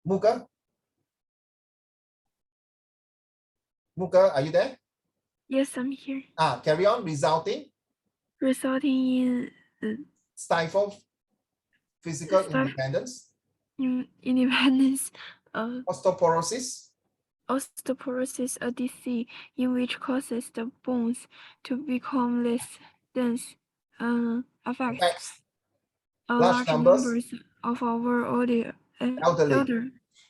[SPEAKER 2] Muka, are you there?
[SPEAKER 19] Yes, I'm here.
[SPEAKER 2] Carry on resulting
[SPEAKER 19] in
[SPEAKER 2] stifle physical independence. Osteoporosis,
[SPEAKER 19] a disease in which causes the bones to become less dense, affects large numbers of our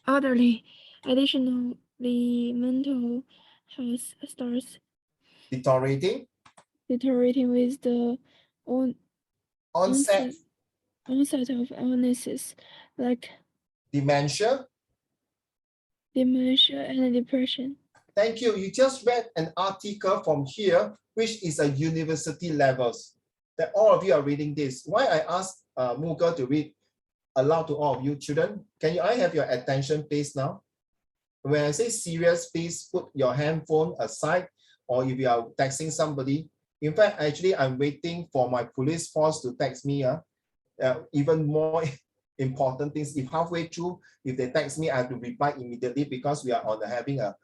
[SPEAKER 19] elderly. Additionally, mental health starts deteriorating with the onset of illnesses like dementia and depression.
[SPEAKER 2] Thank you. You just read an article from here, which is a university levels, that all of you are reading this. Why I asked Muka to read aloud to all of you children? Can I have your attention please now? When I say serious, please put your handphone aside, or if you are texting somebody. In fact, actually, I'm waiting for my police force to text me. Even more important things. If halfway through, if they text me, I have to reply immediately because we are on having an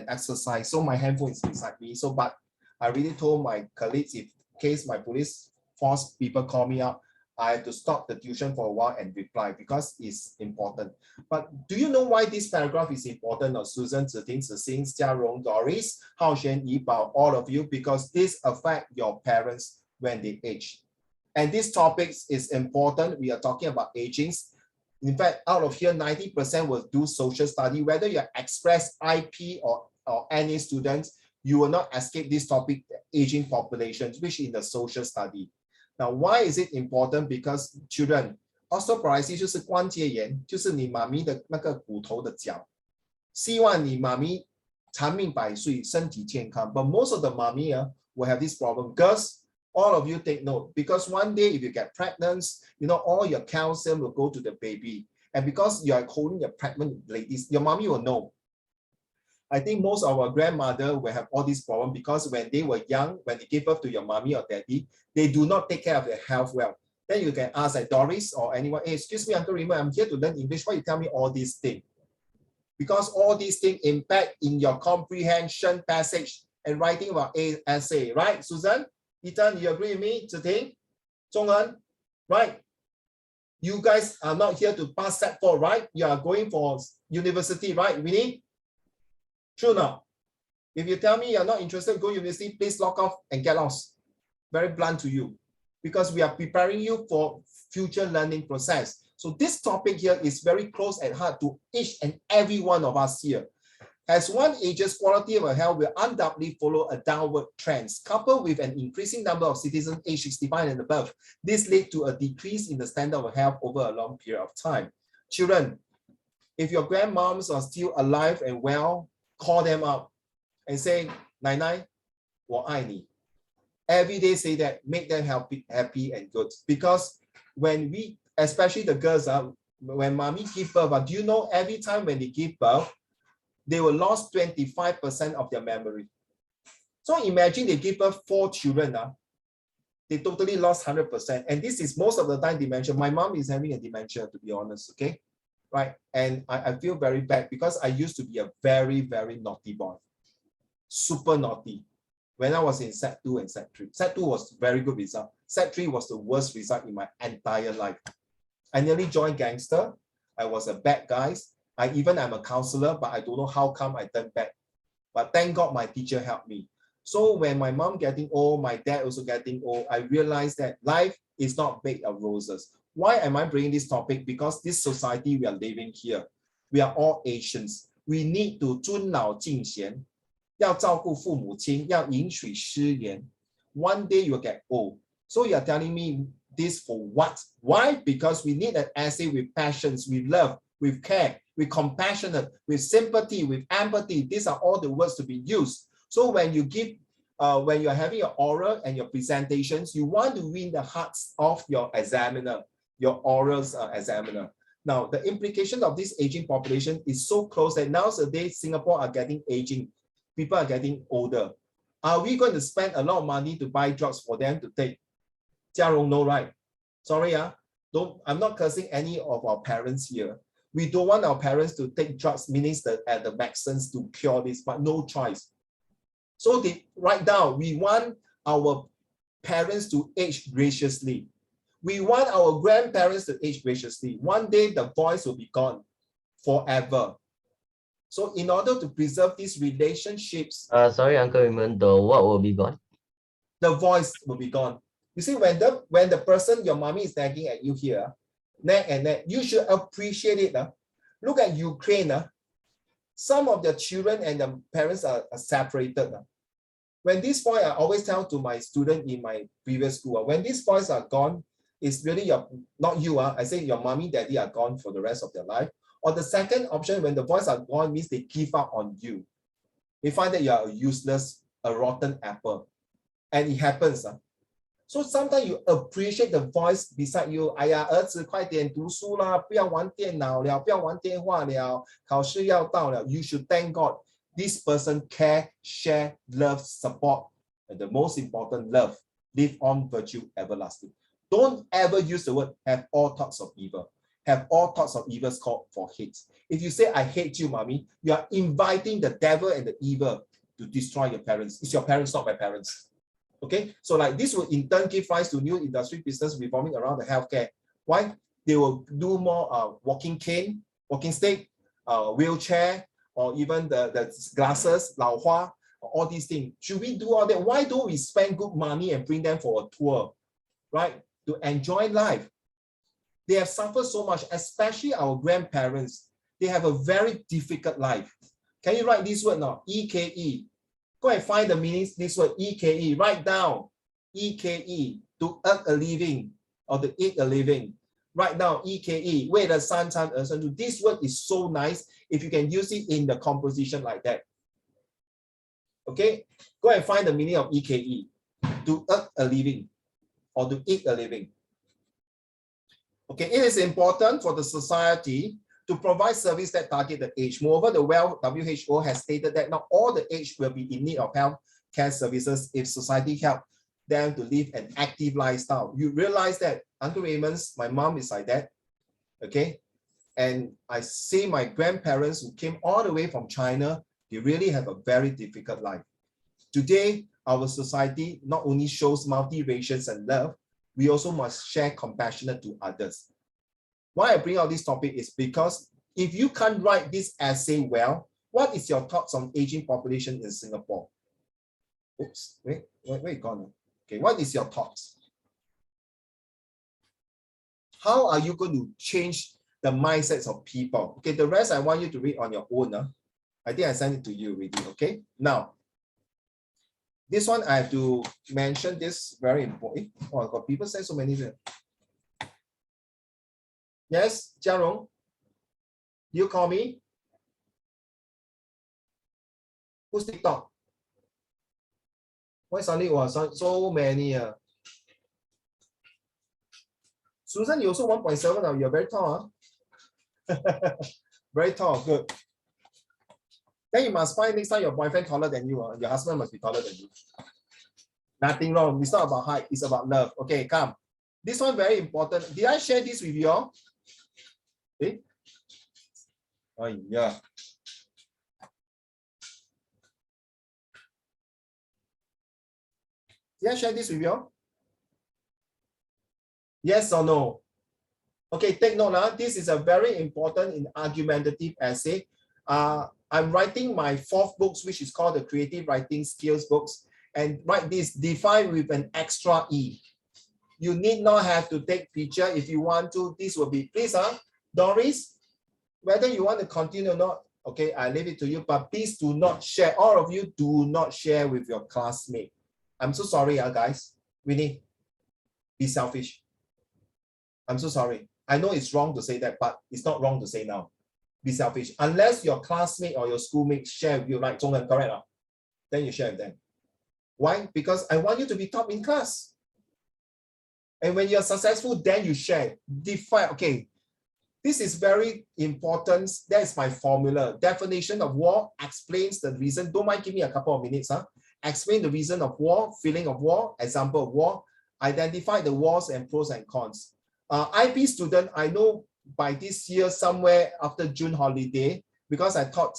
[SPEAKER 2] exercise. So my handphone is beside me. So, but I really told my colleagues, if in case my police course, people call me up. I have to stop the tuition for a while and reply because it's important. But do you know why this paragraph is important? Or Susan, Ziting, Zixing, Jiarong, Doris, Hao Xuan, Yibao, all of you, because this affects your parents when they age. And this topic is important. We are talking about aging. In fact, out of here, 90% will do social study. Whether you're express IP or any students, you will not escape this topic, aging populations, which in the social study. Now, why is it important? Because children, osteoporosis 就是关节炎，就是你妈咪的那个骨头的脚。希望你妈咪长命百岁，身体健康。But most of the mommy will have this problem. Girls, all of you take note, because one day if you get pregnant, you know, all your calcium will go to the baby. And because you are holding a pregnant ladies, your mommy will know. I think most of our grandmother will have all these problems because when they were young, when they gave birth to your mommy or daddy, they do not take care of their health well. Then you can ask like Doris or anyone, hey, excuse me, Uncle Raymond, I'm here to learn English. Why you tell me all these things? Because all these things impact in your comprehension passage and writing about essay, right? Susan, Ethan, you agree with me? Ziting, Zhong'en, right? You guys are not here to pass Set 4, right? You are going for university, right, Winnie? True now. If you tell me you're not interested, go university, please log off and get lost. Very blunt to you, because we are preparing you for future learning process. So this topic here is very close at heart to each and every one of us here. As one ages, quality of health will undoubtedly follow a downward trend. Coupled with an increasing number of citizens aged 65 and above, this led to a decrease in the standard of health over a long period of time. Children, if your grandmoms are still alive and well, call them up and say, Nai Nai, 我爱你. Every day say that, make them happy and good. Because when we, especially the girls, when mommy give birth, do you know every time when they give birth, they will lose 25% of their memory. So imagine they give birth 4 children, they totally lost 100%. And this is most of the time dementia. My mom is having a dementia, to be honest, okay? Right? And I feel very bad because I used to be a very, very naughty boy. Super naughty. When I was in Set 2 and Set 3. Set 2 was very good result. Set 3 was the worst result in my entire life. I nearly joined gangster. I was a bad guy. I'm a counselor, but I don't know how come I turned back. But thank God my teacher helped me. So when my mom getting old, my dad also getting old, I realized that life is not made of roses. Why am I bringing this topic? Because this society we are living here, we are all Asians. We need to 尊老敬贤，要照顾父母亲，要饮水思源. One day you will get old. So you are telling me this for what? Why? Because we need an essay with passions, with love, with care, with compassionate, with sympathy, with empathy. These are all the words to be used. So when you give, when you're having your oral and your presentations, you want to win the hearts of your examiner, your oral examiner. Now, the implication of this aging population is so close that nowadays Singapore are getting aging. People are getting older. Are we going to spend a lot of money to buy drugs for them to take? Jiarong, no, right? Sorry, I'm not cursing any of our parents here. We don't want our parents to take drugs, meaning at the medicines to cure this, but no choice. So right now, we want our parents to age graciously. We want our grandparents to age graciously. One day, the voice will be gone forever. So in order to preserve these relationships...
[SPEAKER 3] sorry, Uncle Raymond, the what will be gone?
[SPEAKER 2] The voice will be gone. You see, when the person, your mommy is nagging at you here, neck and neck, you should appreciate it. Look at Ukraine. Some of the children and the parents are separated. When these boys, I always tell to my student in my previous school, when these boys are gone, it's really not you. I say your mommy, daddy are gone for the rest of their life. Or the second option, when the boys are gone, means they give up on you. They find that you are a useless, a rotten apple. And it happens. So sometimes you appreciate the voice beside you. 哎呀，儿子，快点读书啦，不要玩电脑了，不要玩电话了，考试要到了。You should thank God. This person care, share, love, support, and the most important, love. Live on virtue everlasting. Don't ever use the word have all thoughts of evil. Have all thoughts of evil called for hate. If you say, I hate you, mommy, you are inviting the devil and the evil to destroy your parents. It's your parents, not my parents. Okay, so like this will in turn give rise to new industry business revolving around the healthcare. Why? They will do more walking cane, walking stick, wheelchair, or even the glasses, 老花, all these things. Should we do all that? Why don't we spend good money and bring them for a tour, right? To enjoy life. They have suffered so much, especially our grandparents. They have a very difficult life. Can you write this word now? EKE. Go and find the meanings, this word EKE. Write down EKE, to earn a living or to eat a living. Write down EKE. 为了三餐而生存. This word is so nice if you can use it in the composition like that. Okay, go and find the meaning of EKE. To earn a living or to eat a living. Okay, it is important for the society to provide service that target the aged. Moreover, the WHO has stated that not all the aged will be in need of health care services if society help them to live an active lifestyle. You realize that Uncle Raymond's, my mom is like that, okay? And I see my grandparents who came all the way from China, they really have a very difficult life. Today, our society not only shows multiracial and love, we also must share compassion to others. Why I bring out this topic is because if you can't write this essay well, what is your thoughts on aging population in Singapore? Oops, wait, gone? Okay, what is your thoughts? How are you going to change the mindsets of people? Okay, the rest I want you to read on your own. I think I sent it to you already, okay? Now, this one I have to mention this very important. Oh, I've got people say so many things. Yes, Jiarong, you call me? Who's TikTok? Why suddenly was so many? Susan, you also 1.7 now. You're very tall. Huh? Very tall, good. Then you must find next time your boyfriend taller than you. Your husband must be taller than you. Nothing wrong. It's not about height. It's about love. Okay, come. This one very important. Did I share this with you all? Eh? Oh, yeah. Did I share this with you all? Yes or no? Okay, take note. This is a very important in argumentative essay. I'm writing my 4th books, which is called the Creative Writing Skills books. And write this, define with an extra E. You need not have to take picture if you want to. This will be, please, Doris, whether you want to continue or not, okay, I leave it to you, but please do not share. All of you do not share with your classmate. I'm so sorry, guys. Winnie, be selfish. I'm so sorry. I know it's wrong to say that, but it's not wrong to say now. Be selfish. Unless your classmate or your schoolmate share with you, like Zhonghan, correct? Then you share with them. Why? Because I want you to be top in class. And when you're successful, then you share. Define, okay. This is very important. That is my formula. Definition of war explains the reason. Don't mind, give me a couple of minutes. Explain the reason of war, feeling of war, example of war. Identify the wars and pros and cons. IP student, I know by this year, somewhere after June holiday, because I taught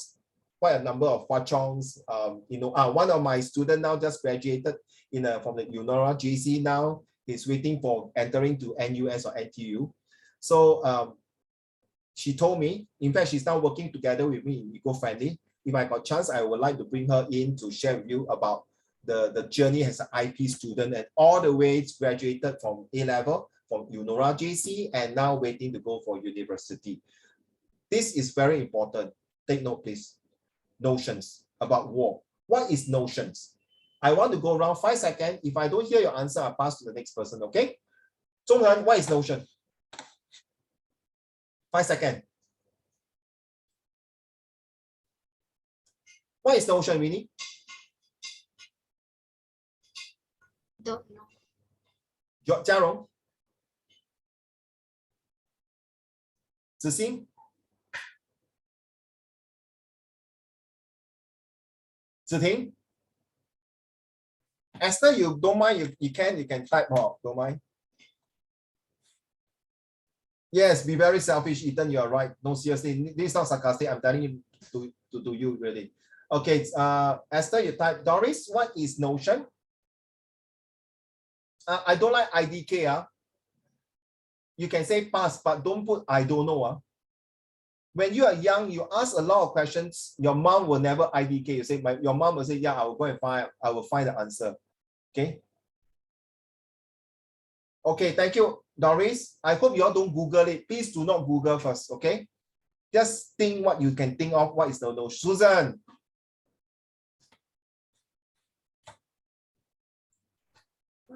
[SPEAKER 2] quite a number of Hwa Chongs. One of my students now just graduated from the Eunora JC now. He's waiting for entering to NUS or NTU. So she told me, in fact, she's now working together with me in Eco-Friendly. If I got chance, I would like to bring her in to share with you about the journey as an IP student and all the way graduated from A-level, from Eunora JC, and now waiting to go for university. This is very important. Take note, please. Notions about war. What is notions? I want to go around 5 seconds. If I don't hear your answer, I'll pass to the next person, okay? Zhonghan, what is notion? 5 seconds. What is notion, Winnie?
[SPEAKER 21] Don't know.
[SPEAKER 2] Jiarong? Zixing? Ziting? Esther, you don't mind, you can type more, don't mind. Yes, be very selfish, Ethan, you are right. No, seriously, this is not sarcastic, I'm telling you to you really. Okay, Esther, you type. Doris, what is notion? I don't like IDK. You can say pass, but don't put I don't know. When you are young, you ask a lot of questions. Your mom will never IDK. You say, your mom will say, yeah, I will go and find. I will find the answer. Okay. Okay. Thank you, Doris. I hope you all don't Google it. Please do not Google first. Okay. Just think what you can think of. What is the notion? Susan.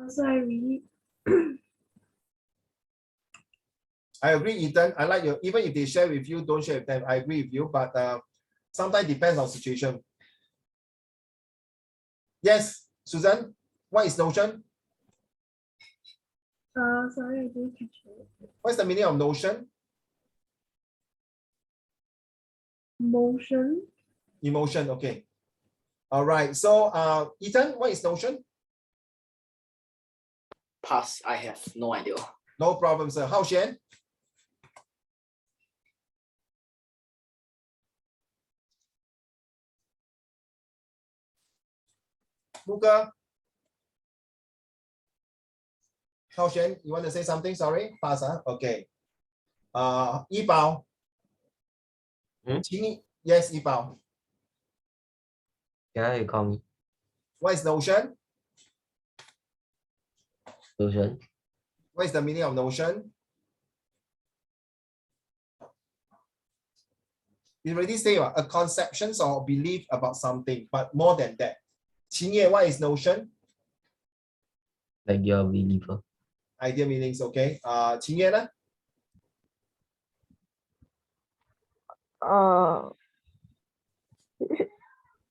[SPEAKER 16] So I read.
[SPEAKER 2] I agree, Ethan. I like your, even if they share with you, don't share with them. I agree with you, but sometimes depends on situation. Yes, Susan, what is notion?
[SPEAKER 16] Sorry, I didn't catch it.
[SPEAKER 2] What's the meaning of notion?
[SPEAKER 16] Motion.
[SPEAKER 2] Emotion, okay. All right, so Ethan, what is notion?
[SPEAKER 10] Pass. I have no idea.
[SPEAKER 2] No problem, sir. Hao Xuan? Luca? Hao Xuan, you want to say something? Sorry, pass, huh? Okay. Yi Bao? Yes, Yi Bao.
[SPEAKER 3] Yeah, you call me.
[SPEAKER 2] What is notion?
[SPEAKER 3] Notion.
[SPEAKER 2] What is the meaning of notion? We already say a conception or belief about something, but more than that. Qingye, what is notion?
[SPEAKER 3] Like your believer.
[SPEAKER 2] Idea meanings, okay. Qingye, na?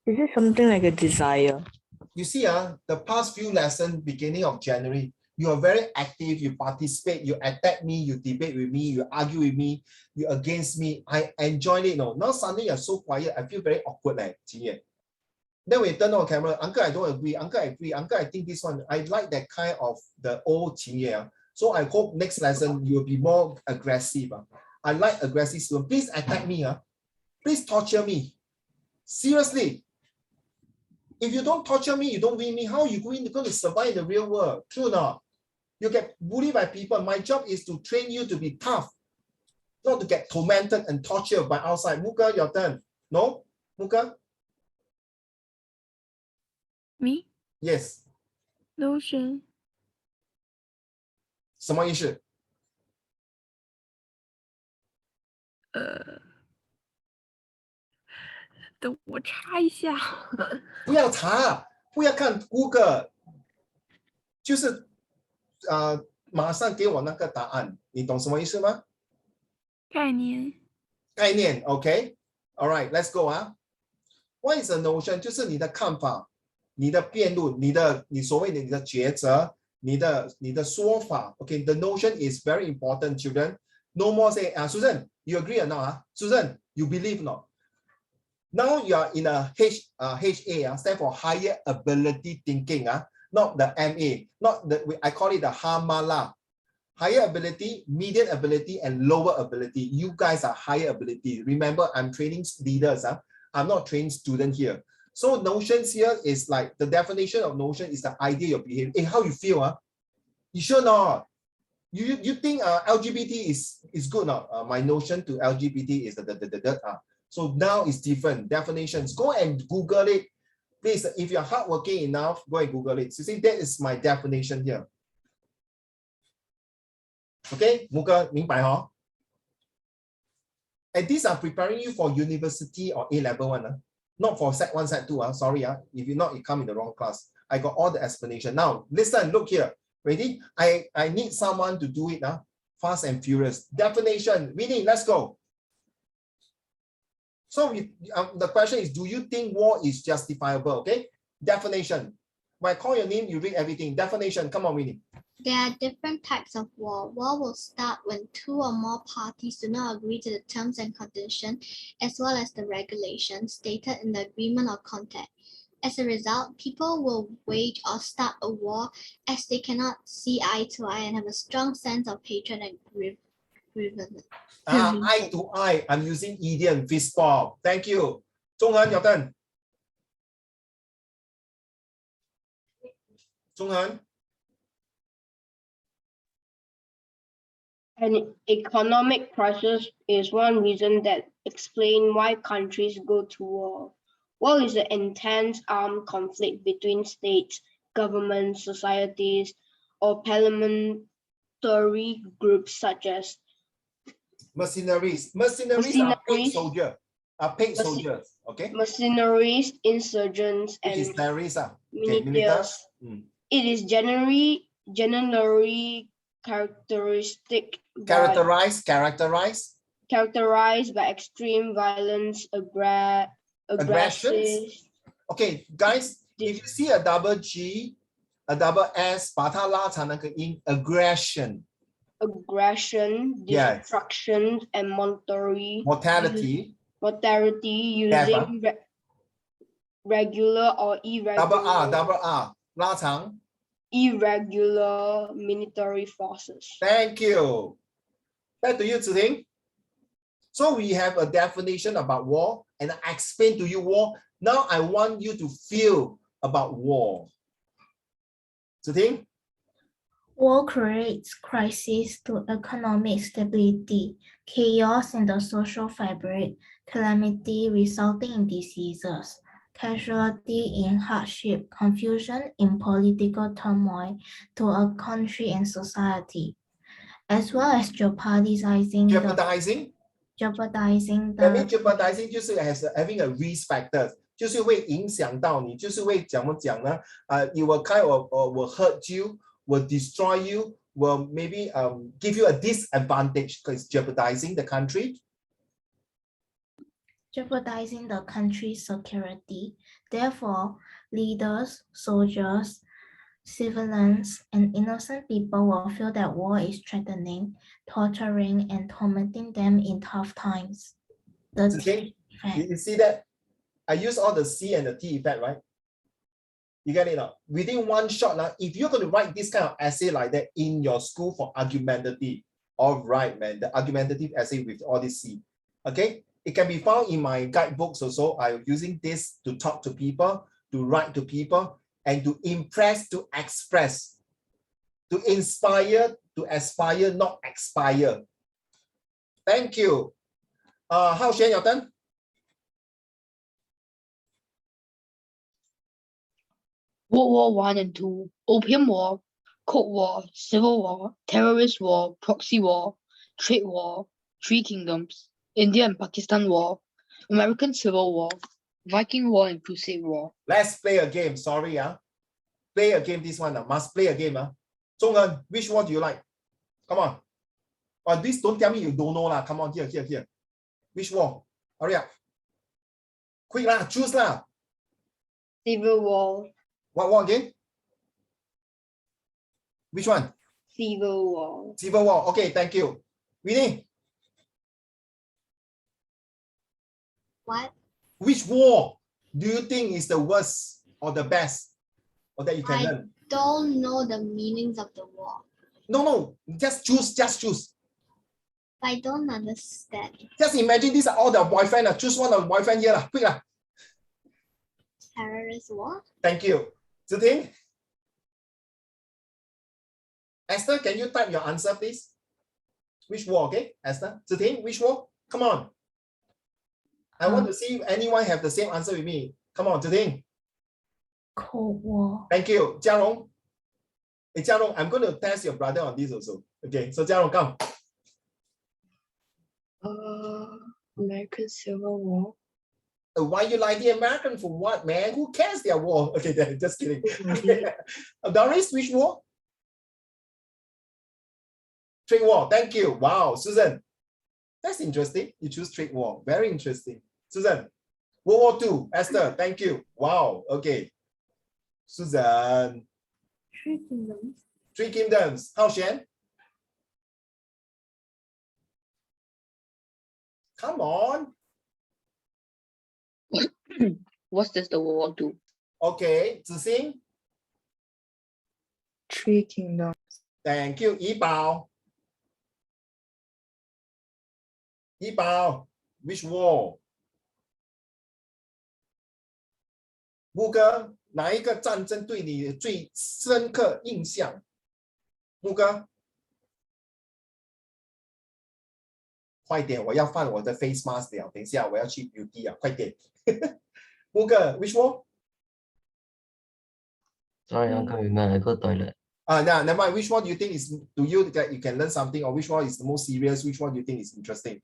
[SPEAKER 20] Is it something like a desire?
[SPEAKER 2] You see, the past few lessons, beginning of January, you are very active, you participate, you attack me, you debate with me, you argue with me, you against me. I enjoy it. No, now suddenly you're so quiet, I feel very awkward, like Qingye. Then we turn on camera, uncle, I don't agree, uncle, I agree, uncle, I think this one, I like that kind of the old Qingye. So I hope next lesson you will be more aggressive. I like aggressive students. Please attack me. Please torture me. Seriously. If you don't torture me, you don't win me, how are you going to survive in the real world? True or not? You get bullied by people. My job is to train you to be tough, not to get tormented and tortured by outside. Muka, your turn. No? Muka?
[SPEAKER 19] Me?
[SPEAKER 2] Yes.
[SPEAKER 19] Notion.
[SPEAKER 2] 什么意思？
[SPEAKER 19] 等我查一下。
[SPEAKER 2] 不要查，不要看 Google， 就是马上给我那个答案，你懂什么意思吗？
[SPEAKER 19] 概念。
[SPEAKER 2] 概念 ，OK。All right, let's go 啊。What is a notion？ 就是你的看法、你的辩论、你所谓的你的抉择、你的说法。OK, the notion is very important, children. No more say, Susan, you agree or not? Susan, you believe or not? Now you are in a HA, stand for higher ability thinking, not the MA, not the, I call it the Hamala. Higher ability, medium ability, and lower ability. You guys are higher ability. Remember, I'm training leaders. I'm not training students here. So notions here is like the definition of notion is the idea of behavior. Hey, how you feel? You sure not? You think LGBT is good or not? My notion to LGBT is so now it's different definitions. Go and Google it. Please, if you're hardworking enough, go and Google it. So see, that is my definition here. Okay, Muka, 明白哦? And these are preparing you for university or A-level one. Not for Sec 1, Sec 2. Sorry, if you're not, you come in the wrong class. I got all the explanation. Now, listen, look here. Ready? I need someone to do it fast and furious. Definition, Winnie, let's go. So the question is, do you think war is justifiable? Okay, definition. When I call your name, you read everything. Definition, come on, Winnie.
[SPEAKER 21] There are different types of war. War will start when two or more parties do not agree to the terms and conditions, as well as the regulations stated in the agreement or contract. As a result, people will wage or start a war as they cannot see eye to eye and have a strong sense of hatred and grievance.
[SPEAKER 2] Eye to eye. I'm using idiom, fistball. Thank you. Zhonghan, your turn. Zhonghan.
[SPEAKER 15] An economic crisis is one reason that explains why countries go to war. War is an intense armed conflict between states, governments, societies, or paramilitary groups such as
[SPEAKER 2] mercenaries. Mercenaries are paid soldiers. Okay.
[SPEAKER 15] Mercenaries, insurgents,
[SPEAKER 2] which is
[SPEAKER 15] and
[SPEAKER 2] terrorists.
[SPEAKER 15] militias. It is generally characterized by extreme violence, aggressive.
[SPEAKER 2] Okay, guys, if you see a double G, a double S, 把它拉长那个音 aggression,
[SPEAKER 15] destruction, and
[SPEAKER 2] mortality
[SPEAKER 15] using regular or irregular
[SPEAKER 2] double R 拉长
[SPEAKER 15] irregular military forces.
[SPEAKER 2] Thank you. Back to you, Tzu Ting. So we have a definition about war, and I explained to you war. Now I want you to feel about war. Tzu Ting?
[SPEAKER 22] War creates crisis to economic stability, chaos in the social fabric, calamity resulting in diseases, casualty in hardship, confusion in political turmoil to a country and society, as well as jeopardizing
[SPEAKER 2] That means jeopardizing 就是 as having a risk factor， 就是会影响到你，就是会怎么讲呢？You will kind of will hurt you, will destroy you, will maybe give you a disadvantage because jeopardizing the country.
[SPEAKER 22] Jeopardizing the country's security. Therefore, leaders, soldiers, civilians, and innocent people will feel that war is threatening, torturing, and tormenting them in tough times.
[SPEAKER 2] You see that? I use all the C and the T effect, right? You get it now? Within one shot, now, if you're going to write this kind of essay like that in your school for argumentative, all right, man, the argumentative essay with all this C, okay? It can be found in my guidebooks also. I'm using this to talk to people, to write to people, and to impress, to express, to inspire, to aspire, not expire. Thank you. Hao Xuan, your turn.
[SPEAKER 7] World War I and II, Opium War, Cold War, Civil War, Terrorist War, Proxy War, Trade War, Three Kingdoms, India and Pakistan War, American Civil War, Viking War and Crusade War.
[SPEAKER 2] Let's play a game. Sorry, play a game. This one must play a game. Zhonghen, which war do you like? Come on. This don't tell me you don't know lah. Come on, here. Which war? Hurry up. Quick lah, choose lah.
[SPEAKER 15] Civil War.
[SPEAKER 2] What war again? Which one?
[SPEAKER 15] Civil War.
[SPEAKER 2] Civil War. Okay, thank you. Winnie.
[SPEAKER 21] What?
[SPEAKER 2] Which war do you think is the worst or the best, or that you can learn?
[SPEAKER 21] I don't know the meanings of the war.
[SPEAKER 2] No, just choose.
[SPEAKER 21] I don't understand.
[SPEAKER 2] Just imagine these are all the boyfriend. Choose one of the boyfriend here. Quick lah.
[SPEAKER 21] Terrorist war?
[SPEAKER 2] Thank you. Tzu Ting? Esther, can you type your answer, please? Which war, okay? Esther? Tzu Ting, which war? Come on. I want to see if anyone have the same answer with me. Come on, Tzu Ting.
[SPEAKER 22] Cold War.
[SPEAKER 2] Thank you. Jiarong. Hey, Jiarong, I'm going to test your brother on this also. Okay, so Jiarong, come.
[SPEAKER 7] American Civil War.
[SPEAKER 2] Why you like the American for what, man? Who cares their war? Okay, just kidding. Doris, which war? Trade war. Thank you. Wow, Susan. That's interesting. You choose trade war. Very interesting. Susan. World War II. Esther, thank you. Wow. Okay. Susan.
[SPEAKER 16] Three Kingdoms.
[SPEAKER 2] Three Kingdoms. Hao Xuan. Come on.
[SPEAKER 7] What's this, the World War II?
[SPEAKER 2] Okay. Zixing.
[SPEAKER 18] Three Kingdoms.
[SPEAKER 2] Thank you. Yibao. Yibao. Which war? 木哥，哪一个战争对你最深刻印象？木哥快点，我要放我的 face mask 了，等一下我要去 beauty 啊，快点。木哥 which wall?
[SPEAKER 3] Sorry, Uncle Raymond, I go toilet.
[SPEAKER 2] Now, never mind. Which one do you think is to you that you can learn something, or which one is the most serious? Which one do you think is interesting?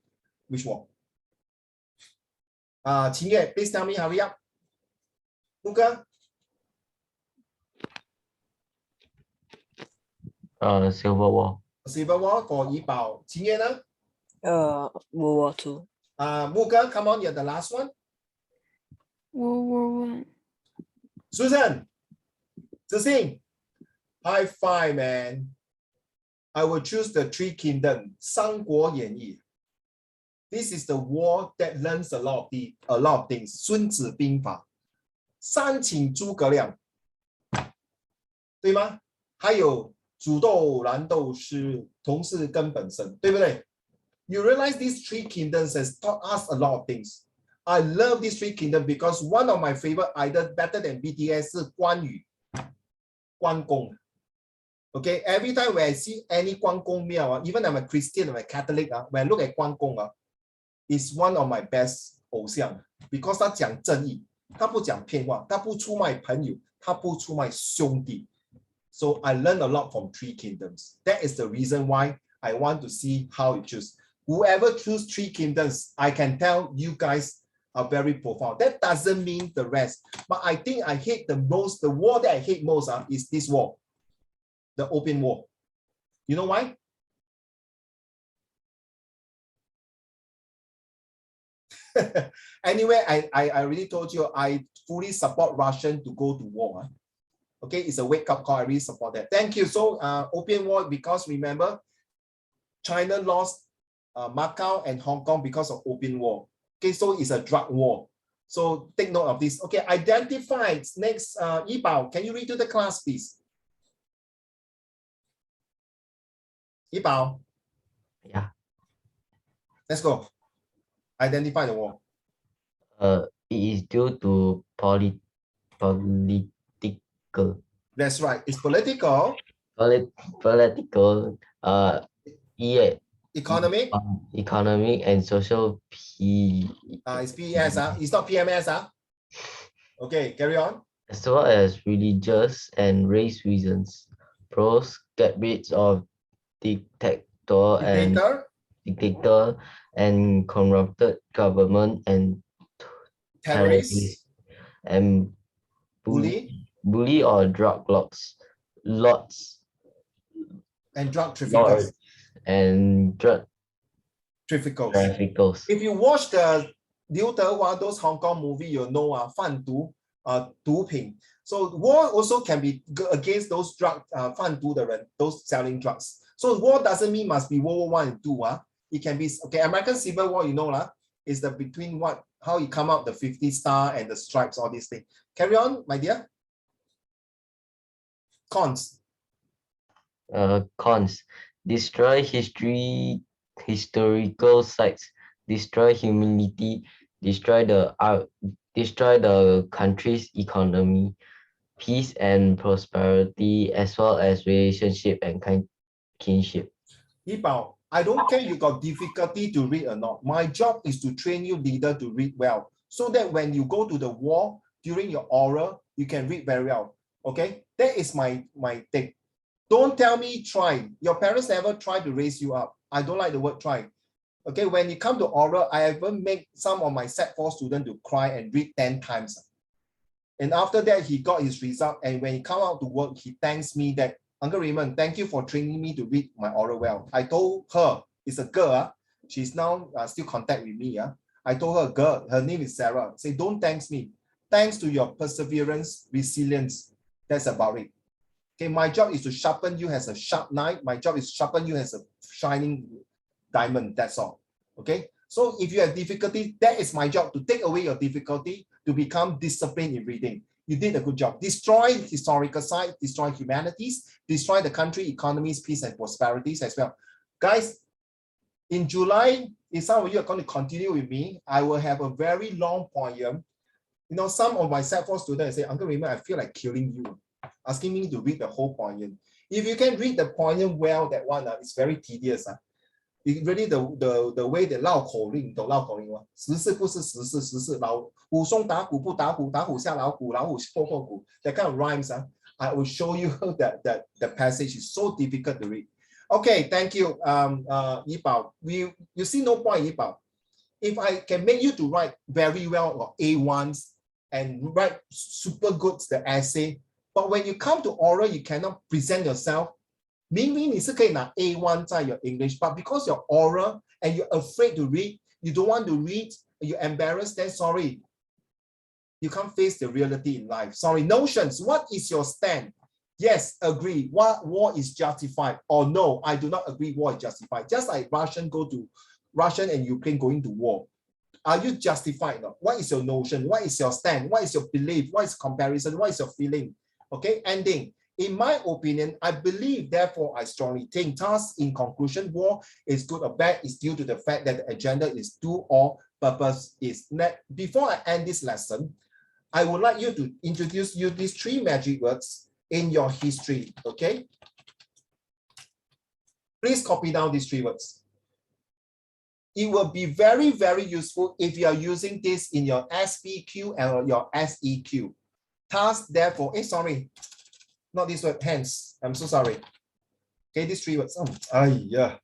[SPEAKER 2] Which one? Qingye, please tell me. Hurry up. Luca?
[SPEAKER 3] Civil War.
[SPEAKER 2] Civil War for Yi Bao. Qingye ne?
[SPEAKER 20] World War II.
[SPEAKER 2] Muga, come on, you're the last one.
[SPEAKER 19] World War I.
[SPEAKER 2] Susan, Zixing, high five, man. I will choose the Three Kingdoms, 三国演义. This is the war that learns a lot of things. 孙子兵法, 三请诸葛亮, 对吗？还有煮豆燃豆萁，同是根本生，对不对？ You realize these three kingdoms has taught us a lot of things. I love these three kingdoms because one of my favorite idol better than BTS 是关羽，关公。Okay, every time when I see any 关公庙, even I'm a Christian, I'm a Catholic, when I look at 关公, it's one of my best 偶像 because 他讲正义，他不讲骗话，他不出卖朋友，他不出卖兄弟。So I learned a lot from three kingdoms. That is the reason why I want to see how you choose. Whoever choose three kingdoms, I can tell you guys are very profound. That doesn't mean the rest. But I think I hate the most, the war that I hate most is this war. The open war. You know why? Anyway, I already told you I fully support Russian to go to war. Okay, it's a wake-up call. I really support that. Thank you. So opium war, because remember, China lost Macau and Hong Kong because of opium war. Okay, so it's a drug war. So take note of this. Okay, identify. Next, Yibao, can you read to the class, please? Yibao.
[SPEAKER 3] Yeah.
[SPEAKER 2] Let's go. Identify the war.
[SPEAKER 3] It is due to political.
[SPEAKER 2] That's right. It's political.
[SPEAKER 3] Political. Yeah.
[SPEAKER 2] Economic.
[SPEAKER 3] Economic and social.
[SPEAKER 2] It's PES. It's not PMS. Okay, carry on.
[SPEAKER 3] As well as religious and race reasons. Pros get rid of dictator and corrupted government and terrorists and bully or drug lots
[SPEAKER 2] and drug traffickers
[SPEAKER 3] and drug
[SPEAKER 2] traffickers. If you watch the Liu Dehua, those Hong Kong movie, you know, 贩毒, 毒品. So war also can be against those drug 贩毒的人, those selling drugs. So war doesn't mean must be World War I and II. It can be, okay, American Civil War, you know, is the between how you come out the 50 star and the stripes, all these things. Carry on, my dear. Cons.
[SPEAKER 3] Cons. Destroy historical sites, destroy humanity, destroy the country's economy, peace and prosperity, as well as relationship and kinship.
[SPEAKER 2] Yibao, I don't care you got difficulty to read or not. My job is to train you leader to read well, so that when you go to the war during your oral, you can read very well. Okay, that is my thing. Don't tell me try. Your parents never tried to raise you up. I don't like the word try. Okay, when you come to oral, I even make some of my Set 4 students to cry and read 10 times. And after that, he got his result. And when he come out to work, he thanks me that, Uncle Raymond, thank you for training me to read my oral well. I told her, it's a girl. She's now still contact with me. I told her, girl, her name is Sarah. Say, don't thanks me. Thanks to your perseverance, resilience. That's about it. Okay, my job is to sharpen you as a sharp knife. My job is to sharpen you as a shining diamond. That's all. Okay, so if you have difficulty, that is my job, to take away your difficulty, to become disciplined in reading. You did a good job. Destroy historical site, destroy humanities, destroy the country, economies, peace, and prosperities as well. Guys, in July, if some of you are going to continue with me, I will have a very long poem. You know, some of my Set 4 students say, Uncle Raymond, I feel like killing you, asking me to read the whole poem. If you can read the poem well, that one, it's very tedious. It really the way they 绕口令，懂绕口令吗？时事不是时事，时事老虎松打虎不打虎，打虎下老虎，老虎破破虎。That kind of rhymes. I will show you that the passage is so difficult to read. Okay, thank you, Yibao. You see no point, Yibao. If I can make you to write very well or A1s and write super good the essay, but when you come to oral, you cannot present yourself. 明明你是可以拿 A1 在 your English, but because you're oral and you're afraid to read, you don't want to read, you're embarrassed, then sorry, you can't face the reality in life. Sorry, notions. What is your stand? Yes, agree. What war is justified? Or no, I do not agree. War is justified. Just like Russian and Ukraine going to war. Are you justified? No? What is your notion? What is your stand? What is your belief? What is comparison? What is your feeling? Okay, ending. In my opinion, I believe, therefore, I strongly think, thus, in conclusion, war is good or bad is due to the fact that the agenda is do or purpose is net. Before I end this lesson, I would like you to introduce you these 3 magic words in your history, okay? Please copy down these 3 words. It will be very, very useful if you are using this in your SPQ or your SEQ. Thus, therefore, sorry. Not this word, hence. I'm so sorry. Okay, these 3 words. Yeah.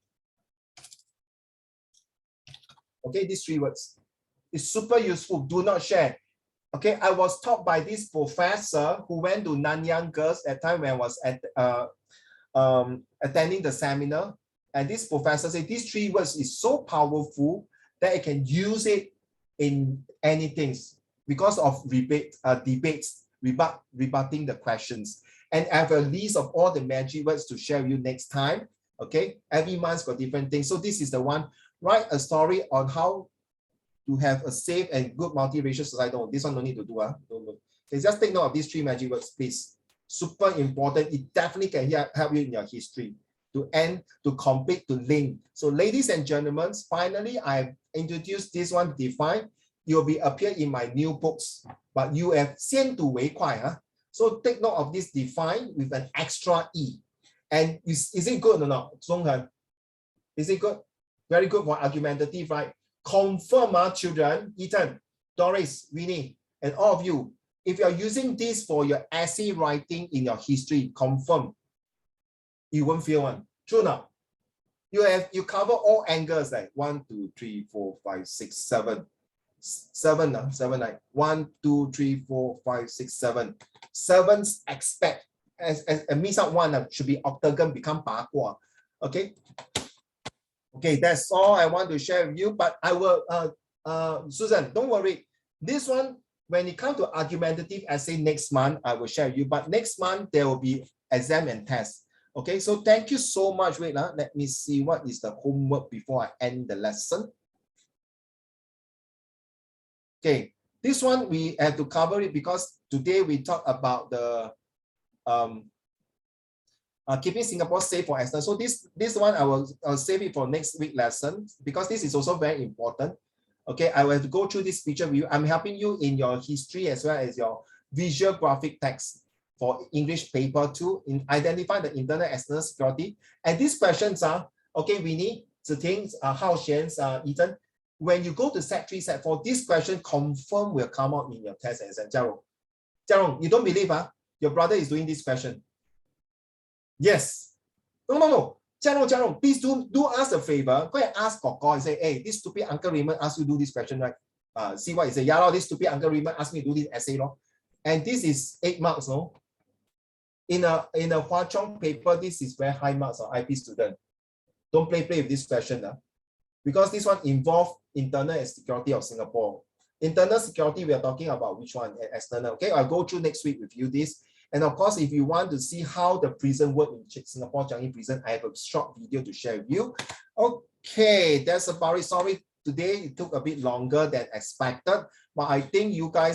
[SPEAKER 2] Okay, these 3 words. It's super useful. Do not share. Okay, I was taught by this professor who went to Nanyang Girls at time when I was at attending the seminar. And this professor said these 3 words is so powerful that I can use it in anything because of debates, rebutting the questions. And I have a list of all the magic words to share with you next time. Okay, every month's got different things. So this is the one. Write a story on how to have a safe and good multiracial society. Oh, this one no need to do. Okay, just take note of these 3 magic words, please. Super important. It definitely can help you in your history to end, to complete, to link. So ladies and gentlemen, finally, I've introduced this one, define. It will be appear in my new books, but you have 先睹为快. So take note of this define with an extra E. And is it good or not? Zhonghen? Is it good? Very good for argumentative, right? Confirm, children, Ethan, Doris, Winnie, and all of you. If you are using this for your essay writing in your history, confirm. You won't feel one. True now. You cover all angles like 1, 2, 3, 4, 5, 6, 7. 7, 9. 1, 2, 3, 4, 5, 6, 7. 7 expect as miss out one should be octagon become 八卦. Okay. Okay, that's all I want to share with you. But I will Susan, don't worry. This one, when it comes to argumentative essay next month, I will share with you. But next month there will be exam and test. Okay, so thank you so much. Wait, let me see what is the homework before I end the lesson. Okay, this one we have to cover it because today we talk about the keeping Singapore safe for accident. So this one I'll save it for next week lesson because this is also very important. Okay, I will have to go through this picture with you. I'm helping you in your history as well as your visual graphic text for English paper 2 in identify the internal and external security. And these questions are, okay, Winnie, Ziting, Hao Xian, Ethan, when you go to set 3, set 4, this question confirm will come out in your test and exam. Jiarong, you don't believe your brother is doing this question? Yes. No. Jiarong, please do us a favor. Go and ask Koko and say, hey, this stupid Uncle Raymond asked you to do this question, right? See what he say. Yeah, this stupid Uncle Raymond asked me to do this essay. And this is 8 marks, no? In a Hwa Chong paper, this is very high marks of IP student. Don't play with this question. Because this one involves internal and security of Singapore. Internal security, we are talking about which one? External. Okay, I'll go through next week with you this. And of course, if you want to see how the prison work in Singapore Changi Prison, I have a short video to share with you. Okay, that's about it. Sorry, today it took a bit longer than expected, but I think you guys